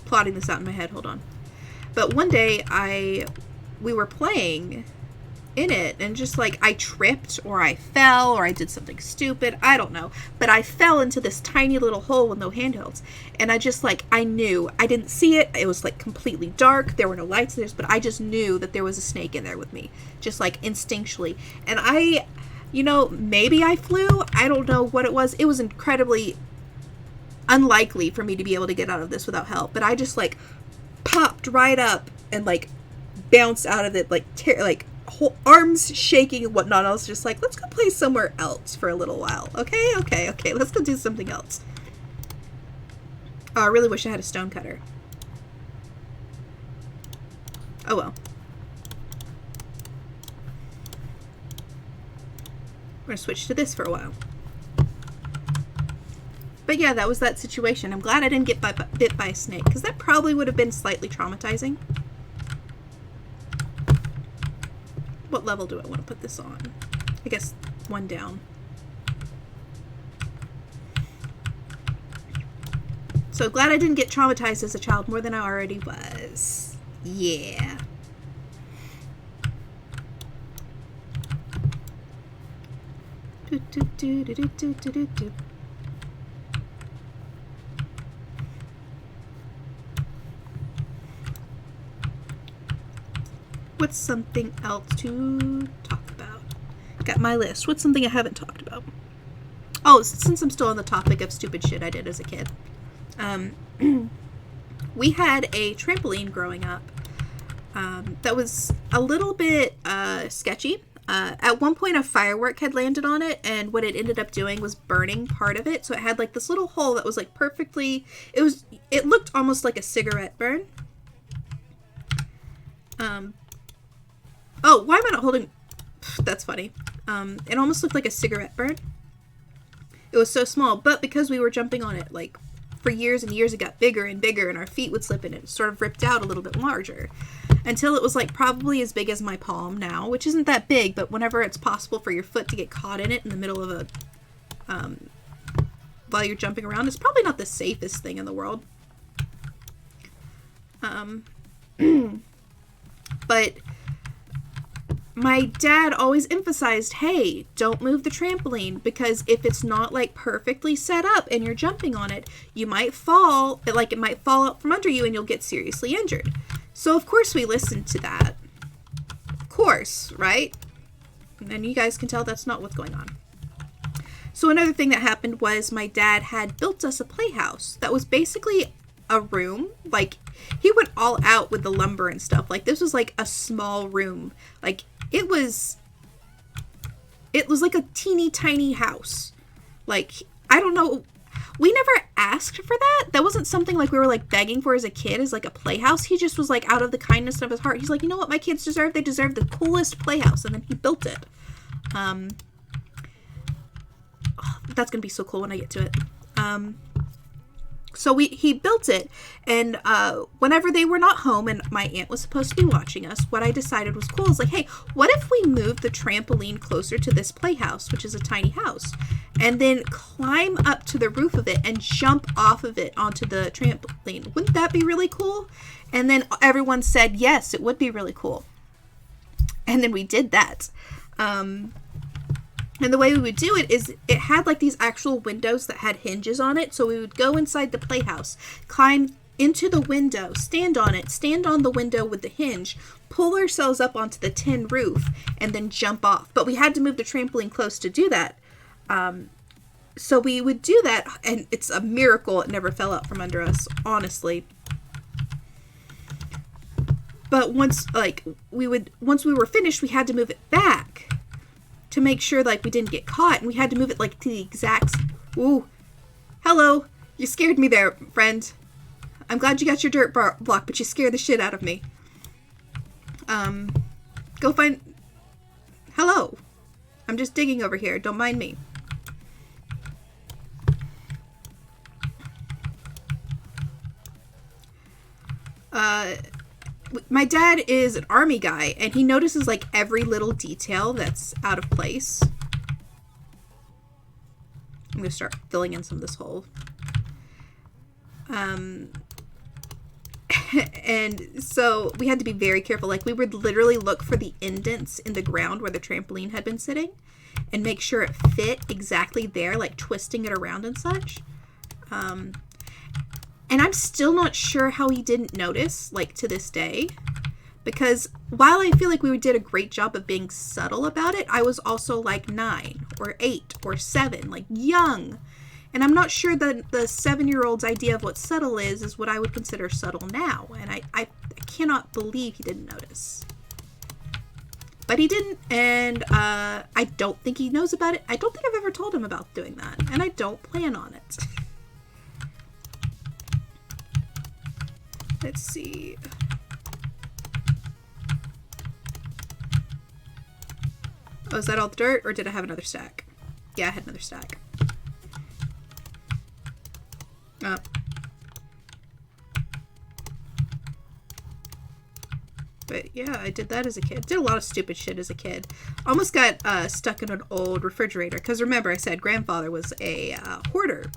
Plotting this out in my head, hold on. But one day, we were playing in it, and just, like, I tripped, or I fell, or I did something stupid, I don't know, but I fell into this tiny little hole with no handholds, and I just, like, I knew, I didn't see it, it was, like, completely dark, there were no lights in there, but I just knew that there was a snake in there with me, just, like, instinctually, and I, you know, maybe I flew, I don't know what it was incredibly unlikely for me to be able to get out of this without help, but I just, like, popped right up, and, like, bounced out of it, like, whole arms shaking and whatnot. I was just like, let's go play somewhere else for a little while. Okay, let's go do something else. Oh, I really wish I had a stone cutter. Oh well. We're gonna switch to this for a while. But yeah, that was that situation. I'm glad I didn't get bit by a snake, because that probably would have been slightly traumatizing. What level do I want to put this on? I guess one down. So glad I didn't get traumatized as a child more than I already was. Yeah. Do, do, do, do, do, do, do, do. What's something else to talk about? Got my list. What's something I haven't talked about? Oh, since I'm still on the topic of stupid shit I did as a kid. We had a trampoline growing up that was a little bit sketchy. At one point, a firework had landed on it, and what it ended up doing was burning part of it. So it had, like, this little hole that was, like, perfectly... It looked almost like a cigarette burn. Oh, why am I not holding... That's funny. It almost looked like a cigarette burn. It was so small, but because we were jumping on it, like, for years and years, it got bigger and bigger, and our feet would slip in it. It sort of ripped out a little bit larger. until it was like probably as big as my palm now, which isn't that big, but whenever it's possible for your foot to get caught in it in the middle of a, while you're jumping around, it's probably not the safest thing in the world. But my dad always emphasized, hey, don't move the trampoline, because if it's not like perfectly set up and you're jumping on it, you might fall, like it might fall out from under you and you'll get seriously injured. So of course we listened to that. Of course, right? And you guys can tell that's not what's going on. So another thing that happened was my dad had built us a playhouse that was basically a room. Like, he went all out with the lumber and stuff. Like, this was like a small room. Like, it was like a teeny tiny house. Like, I don't know. We never asked for that. That wasn't something like we were like begging for as a kid, as like a playhouse. He just was like, out of the kindness of his heart, he's like, you know what my kids deserve? They deserve the coolest playhouse. And then he built it. That's gonna be so cool when I get to it. So he built it, and whenever they were not home and my aunt was supposed to be watching us, what I decided was cool is like, hey, what if we move the trampoline closer to this playhouse, which is a tiny house, and then climb up to the roof of it and jump off of it onto the trampoline? Wouldn't that be really cool? And then everyone said, yes, it would be really cool. And then we did that. And the way we would do it is it had like these actual windows that had hinges on it. So we would go inside the playhouse, climb into the window, stand on it, stand on the window with the hinge, pull ourselves up onto the tin roof, and then jump off. But we had to move the trampoline close to do that. So we would do that, and it's a miracle it never fell out from under us, honestly. But once we were finished, we had to move it back to make sure like we didn't get caught, and we had to move it like to the exact. Ooh, hello, you scared me there, friend. I'm glad you got your dirt block, but you scared the shit out of me. Go find. Hello, I'm just digging over here. Don't mind me. My dad is an army guy, and he notices like every little detail that's out of place. I'm gonna start filling in some of this hole. And so we had to be very careful. Like, we would literally look for the indents in the ground where the trampoline had been sitting and make sure it fit exactly there, like twisting it around and such. And I'm still not sure how he didn't notice, like, to this day. Because while I feel like we did a great job of being subtle about it, I was also, like, 9 or 8 or 7, like, young. And I'm not sure that the 7-year-old's idea of what subtle is what I would consider subtle now. And I cannot believe he didn't notice. But he didn't, and I don't think he knows about it. I don't think I've ever told him about doing that. And I don't plan on it. Let's see. Oh, is that all the dirt, or did I have another stack? Yeah, I had another stack. Oh. But yeah, I did that as a kid. Did a lot of stupid shit as a kid. Almost got stuck in an old refrigerator. Because remember, I said grandfather was a hoarder.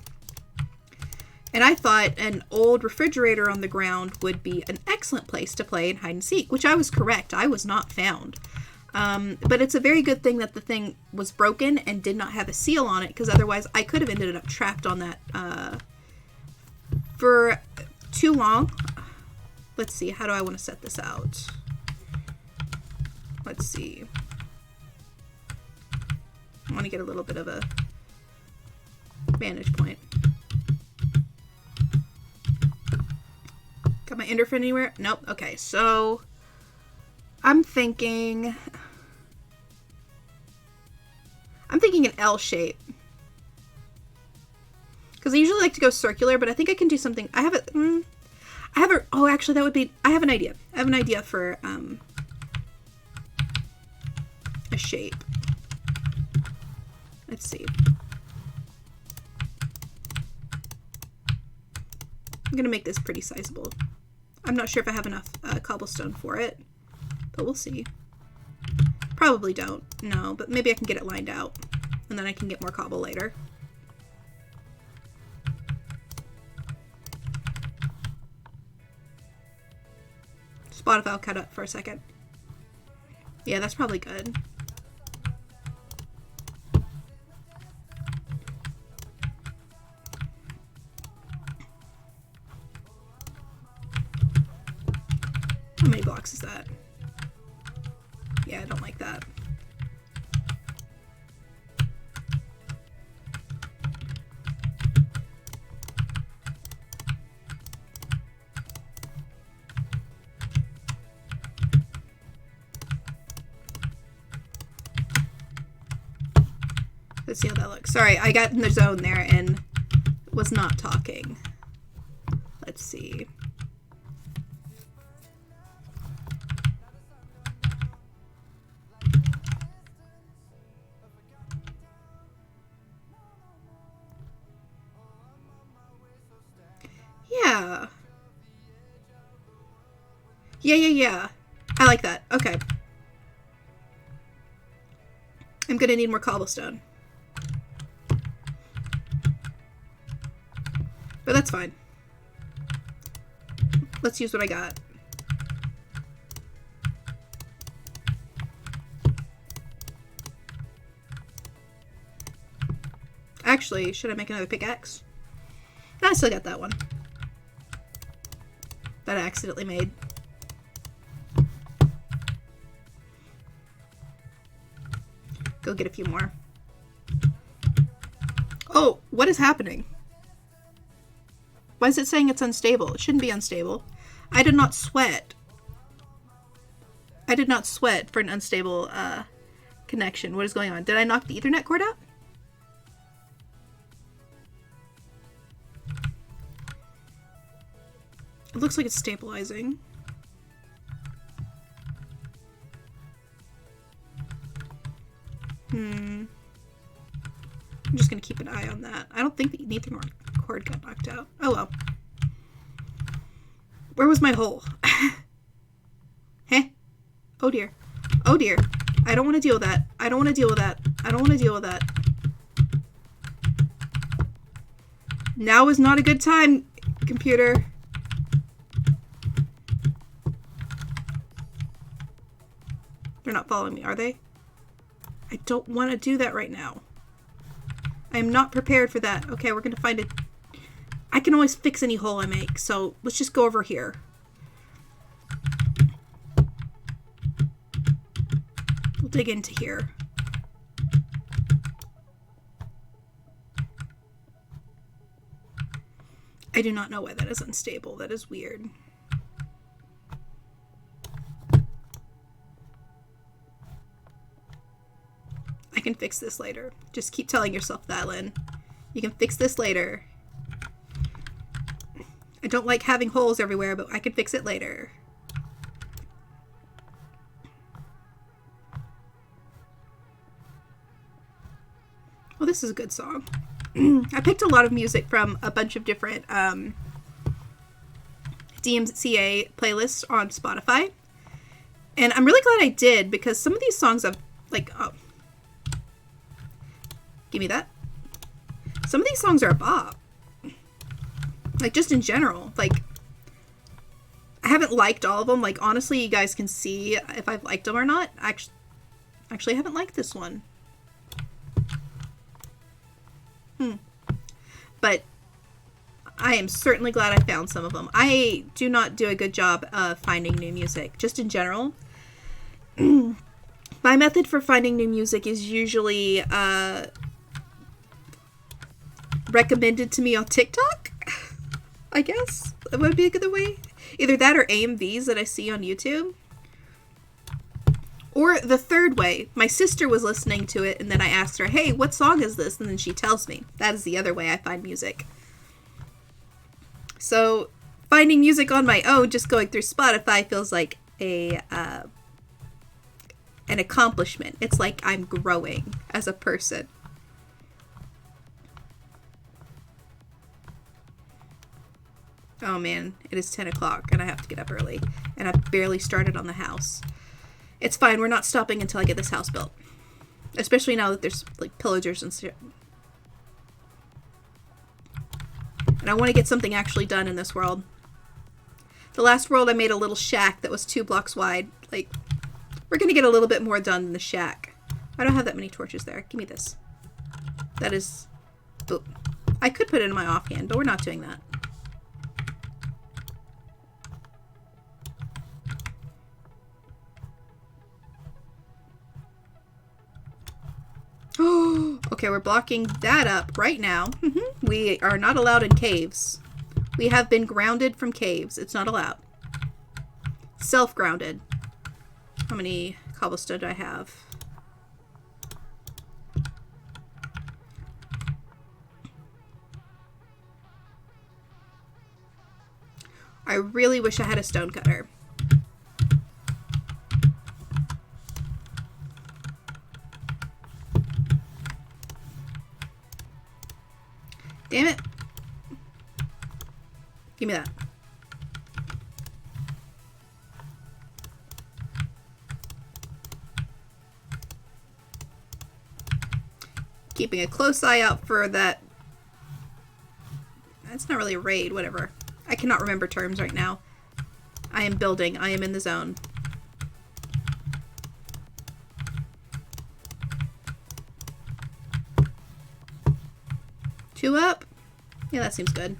And I thought an old refrigerator on the ground would be an excellent place to play in hide and seek, which I was correct. I was not found. But it's a very good thing that the thing was broken and did not have a seal on it, because otherwise I could have ended up trapped on that for too long. Let's see, how do I want to set this out? Let's see. I want to get a little bit of a vantage point. Got my ender friend anywhere? Nope. Okay, so I'm thinking an L shape. Because I usually like to go circular, but I think I can do something. I have oh, actually, that would be, I have an idea. I have an idea for a shape. Let's see. I'm going to make this pretty sizable. I'm not sure if I have enough cobblestone for it, but we'll see. Probably don't. No, but maybe I can get it lined out, and then I can get more cobble later. Spotify cut up for a second. Yeah, that's probably good. How many blocks is that? Yeah, I don't like that. Let's see how that looks. Sorry, I got in the zone there and was not talking. Let's see. Yeah. Yeah. I like that. Okay. I'm gonna need more cobblestone. But that's fine. Let's use what I got. Actually, should I make another pickaxe? No, I still got that one. That I accidentally made. Go get a few more. Oh, what is happening? Why is it saying it's unstable? It shouldn't be unstable. I did not sweat. I did not sweat for an unstable connection. What is going on? Did I knock the Ethernet cord out? It looks like it's stabilizing. I'm just gonna keep an eye on that. I don't think the Ethernet cord got knocked out. Oh well. Where was my hole? Heh. Oh dear. Oh dear. I don't want to deal with that. I don't want to deal with that. I don't want to deal with that. Now is not a good time, computer. They're not following me, are they? I don't want to do that right now. I am not prepared for that. Okay, we're going to find it. I can always fix any hole I make, so let's just go over here. We'll dig into here. I do not know why that is unstable. That is weird. I can fix this later. Just keep telling yourself that, Lynn. You can fix this later. I don't like having holes everywhere, but I can fix it later. Well, this is a good song. I picked a lot of music from a bunch of different DMCA playlists on Spotify. And I'm really glad I did, because some of these songs I've, like, oh. Give me that. Some of these songs are a bop. Like, just in general. Like, I haven't liked all of them. Like, honestly, you guys can see if I've liked them or not. Actually, I haven't liked this one. But I am certainly glad I found some of them. I do not do a good job of finding new music, just in general. My method for finding new music is usually recommended to me on TikTok, I guess. That would be a good way. Either that or AMVs that I see on YouTube. Or the third way, my sister was listening to it and then I asked her, hey, what song is this? And then she tells me. That is the other way I find music. So finding music on my own, just going through Spotify, feels like an accomplishment. It's like I'm growing as a person. Oh man, it is 10 o'clock and I have to get up early. And I've barely started on the house. It's fine, we're not stopping until I get this house built. Especially now that there's like pillagers and shit. And I want to get something actually done in this world. The last world I made a little shack that was 2 blocks wide. Like, we're going to get a little bit more done than the shack. I don't have that many torches there. Give me this. That is... Oh. I could put it in my offhand, but we're not doing that. Okay, we're blocking that up right now. We are not allowed in caves. We have been grounded from caves. It's not allowed. Self-grounded. How many cobblestone do I have? I really wish I had a stone cutter. Damn it. Give me that. Keeping a close eye out for that. That's not really a raid, whatever. I cannot remember terms right now. I am building. I am in the zone. Two up? Yeah, that seems good.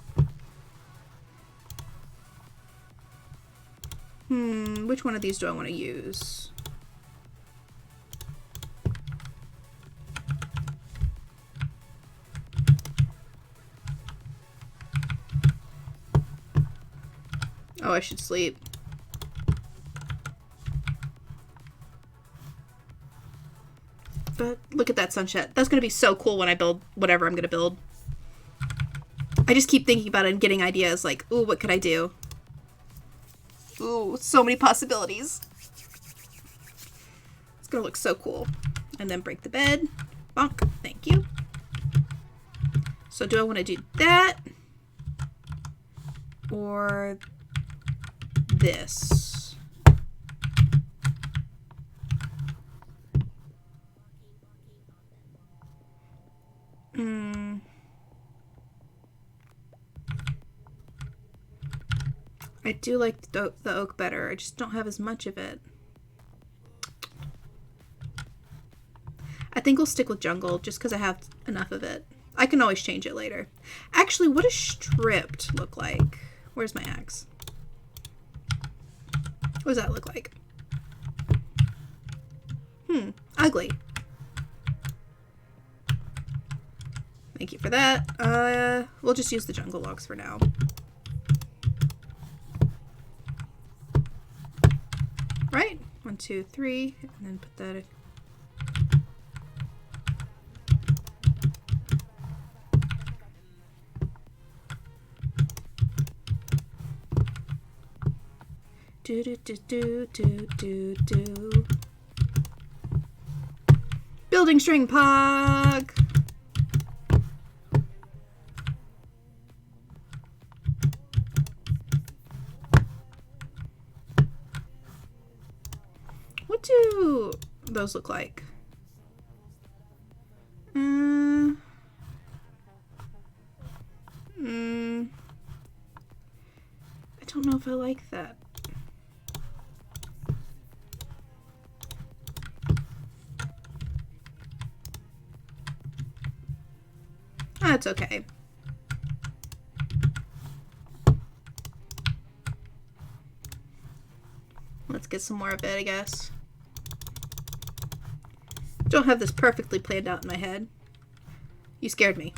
Which one of these do I want to use? Oh, I should sleep. But look at that sunset. That's going to be so cool when I build whatever I'm going to build. I just keep thinking about it and getting ideas like, ooh, what could I do? Ooh, so many possibilities. It's going to look so cool. And then break the bed. Bonk. Thank you. So do I want to do that? Or this? I do like the oak better. I just don't have as much of it. I think we'll stick with jungle just because I have enough of it. I can always change it later. Actually, what does stripped look like? Where's my axe? What does that look like? Ugly. Thank you for that. We'll just use the jungle logs for now. Right? 1, 2, 3, and then put that in. Do do do do do do do. Building string pog. What do those look like? I don't know if I like that. That's okay. Let's get some more of it, I guess. Don't have this perfectly planned out in my head. You scared me.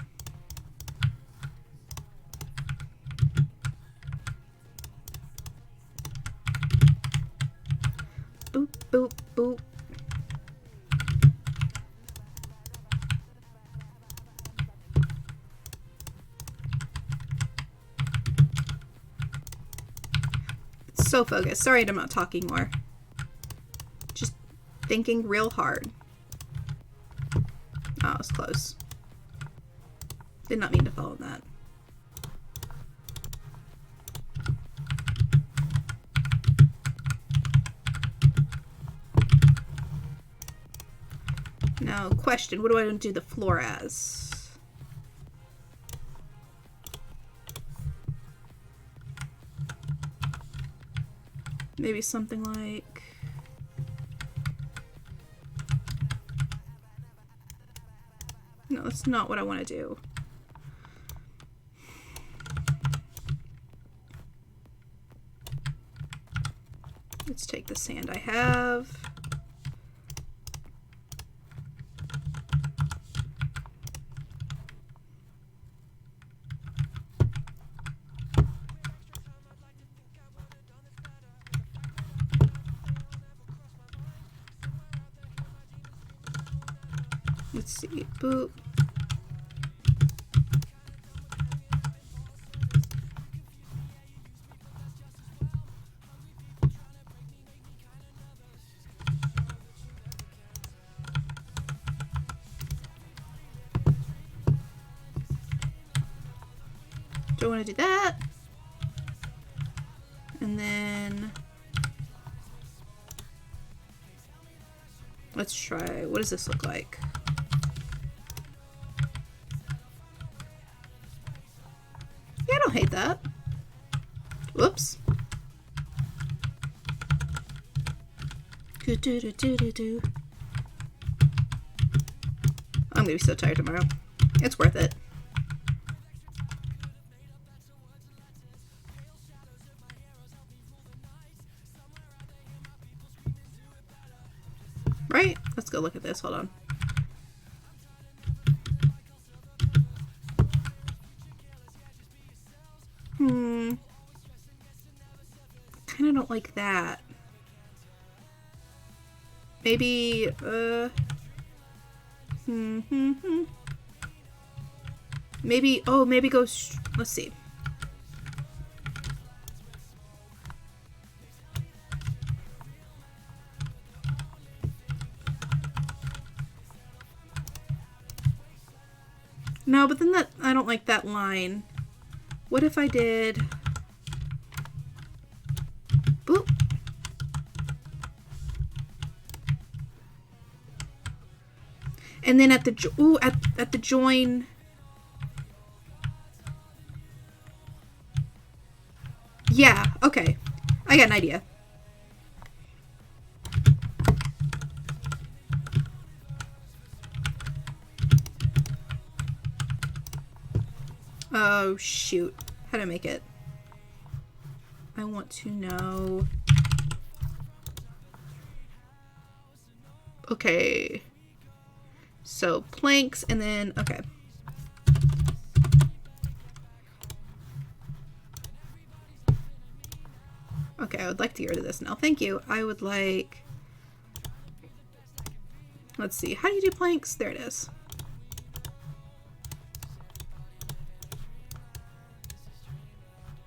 Boop, boop, boop. So focused. Sorry I'm not talking more. Just thinking real hard. Oh, it was close. Did not mean to follow that. Now, question, what do I want to do the floor as? Maybe something like... No, that's not what I want to do. Let's take the sand I have. Let's see, boop. Do I want to do that? And then let's try, what does this look like? Yeah, I don't hate that. Whoops. I'm gonna be so tired tomorrow. It's worth it. Right? Let's go look at this. Hold on. Kind of don't like that. Maybe, maybe, oh, maybe go, let's see. No, but then that, I don't like that line. What if I did, boop. And then at the, ooh, at the join. Yeah, okay. I got an idea. Oh, shoot. How to make it? I want to know. Okay. So, planks, and then, okay. Okay, I would like to get rid of this now. Thank you. I would like... Let's see. How do you do planks? There it is.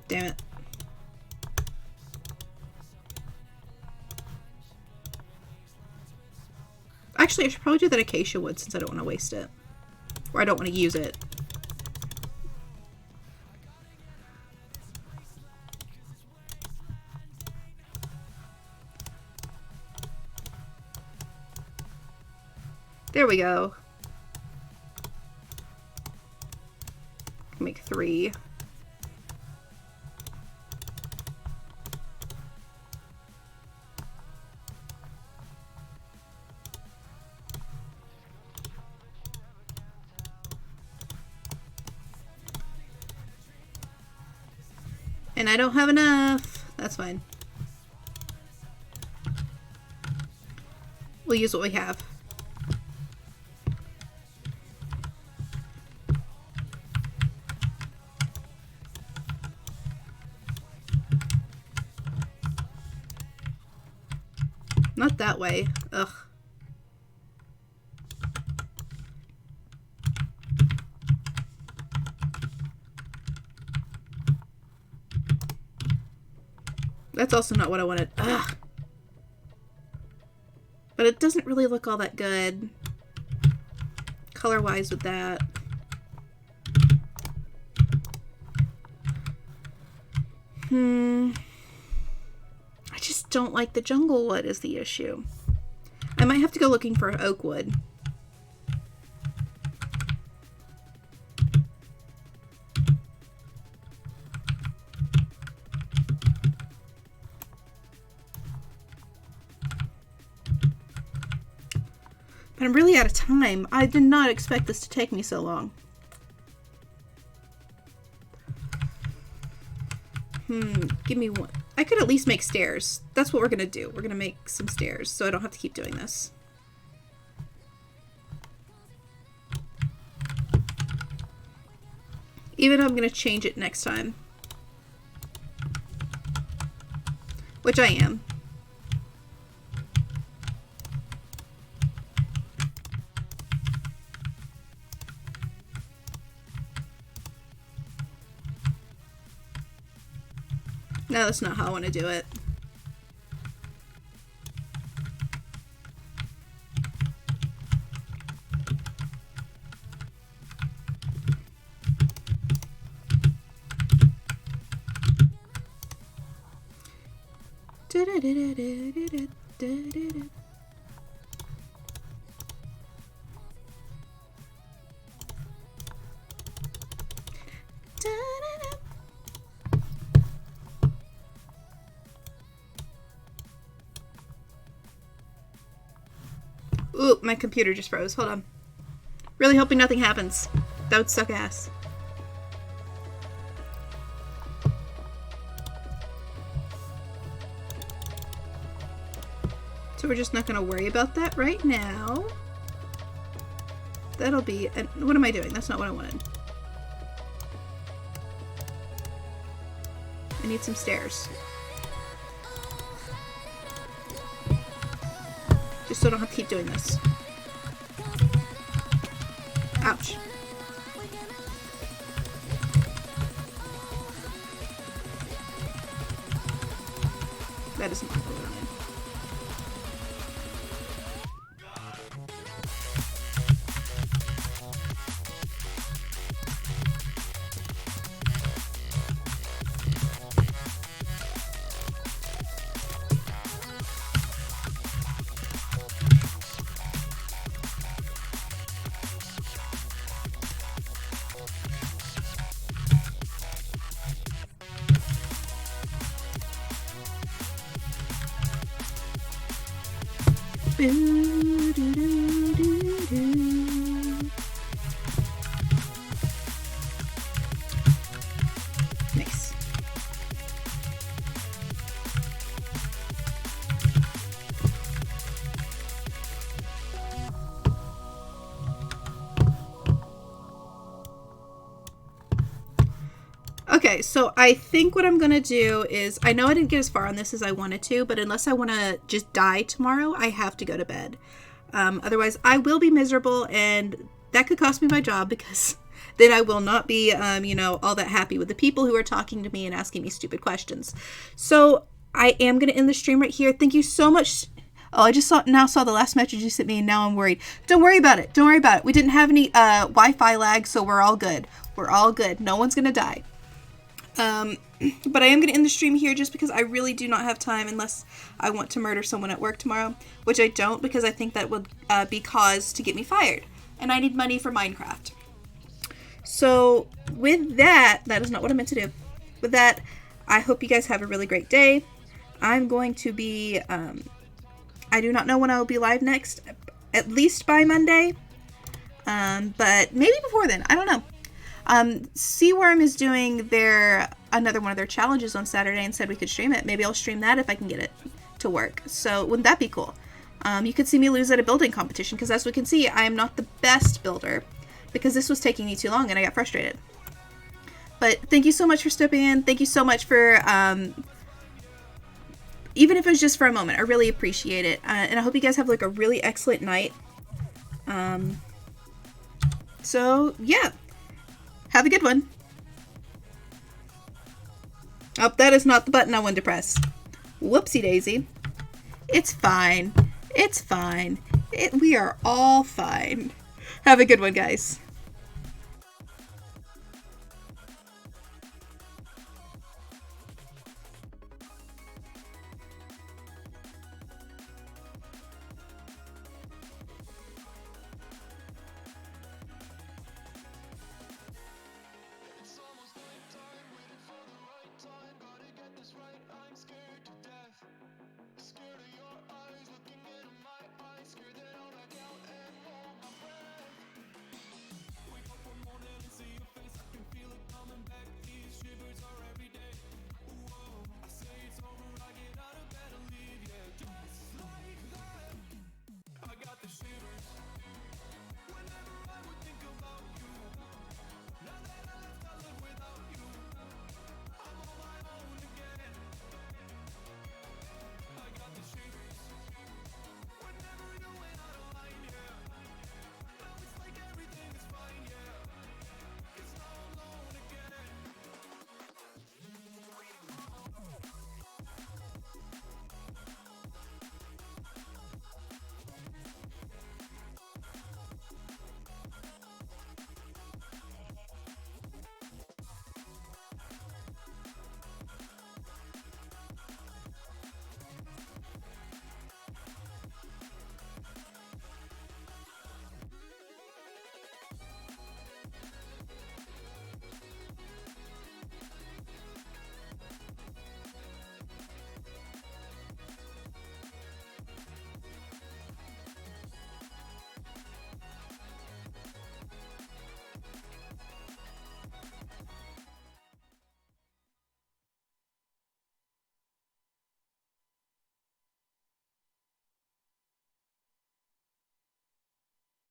Damn it. Actually, I should probably do that acacia wood since I don't want to waste it. Or I don't want to use it. There we go. Make 3. And I don't have enough. That's fine. We'll use what we have. Not that way. Ugh. That's also not what I wanted. Ugh. But it doesn't really look all that good color-wise with that. I just don't like the jungle wood is the issue. I might have to go looking for oak wood. But I'm really out of time. I did not expect this to take me so long. Give me one. I could at least make stairs. That's what we're gonna do. We're gonna make some stairs so I don't have to keep doing this. Even though I'm gonna change it next time. Which I am. No, that's not how I want to do it. Ooh, my computer just froze. Hold on. Really hoping nothing happens. That would suck ass. So we're just not going to worry about that right now. That'll be... what am I doing? That's not what I wanted. I need some stairs. Just so I don't have to keep doing this. Ouch. That is not what I wanted. Nice. Okay, so I think what I'm going to do is, I know I didn't get as far on this as I wanted to, but unless I want to just die tomorrow, I have to go to bed. Otherwise, I will be miserable, and that could cost me my job, because then I will not be, you know, all that happy with the people who are talking to me and asking me stupid questions. So I am going to end the stream right here. Thank you so much. Oh, I just saw the last message you sent me, and now I'm worried. Don't worry about it. Don't worry about it. We didn't have any Wi-Fi lag, so we're all good. We're all good. No one's going to die. But I am going to end the stream here just because I really do not have time unless I want to murder someone at work tomorrow, which I don't, because I think that would be cause to get me fired, and I need money for Minecraft. So with that is not what I meant to do. With that, I hope you guys have a really great day. I'm going to be, I do not know when I will be live next, at least by Monday, but maybe before then, I don't know. Seaworm is doing another one of their challenges on Saturday and said we could stream it. Maybe I'll stream that if I can get it to work. So wouldn't that be cool? You could see me lose at a building competition, because as we can see, I am not the best builder, because this was taking me too long and I got frustrated. But thank you so much for stepping in. Thank you so much for, even if it was just for a moment, I really appreciate it. And I hope you guys have like a really excellent night. So yeah. Have a good one. Oh, that is not the button I wanted to press. Whoopsie daisy. It's fine. It's fine. We are all fine. Have a good one, guys.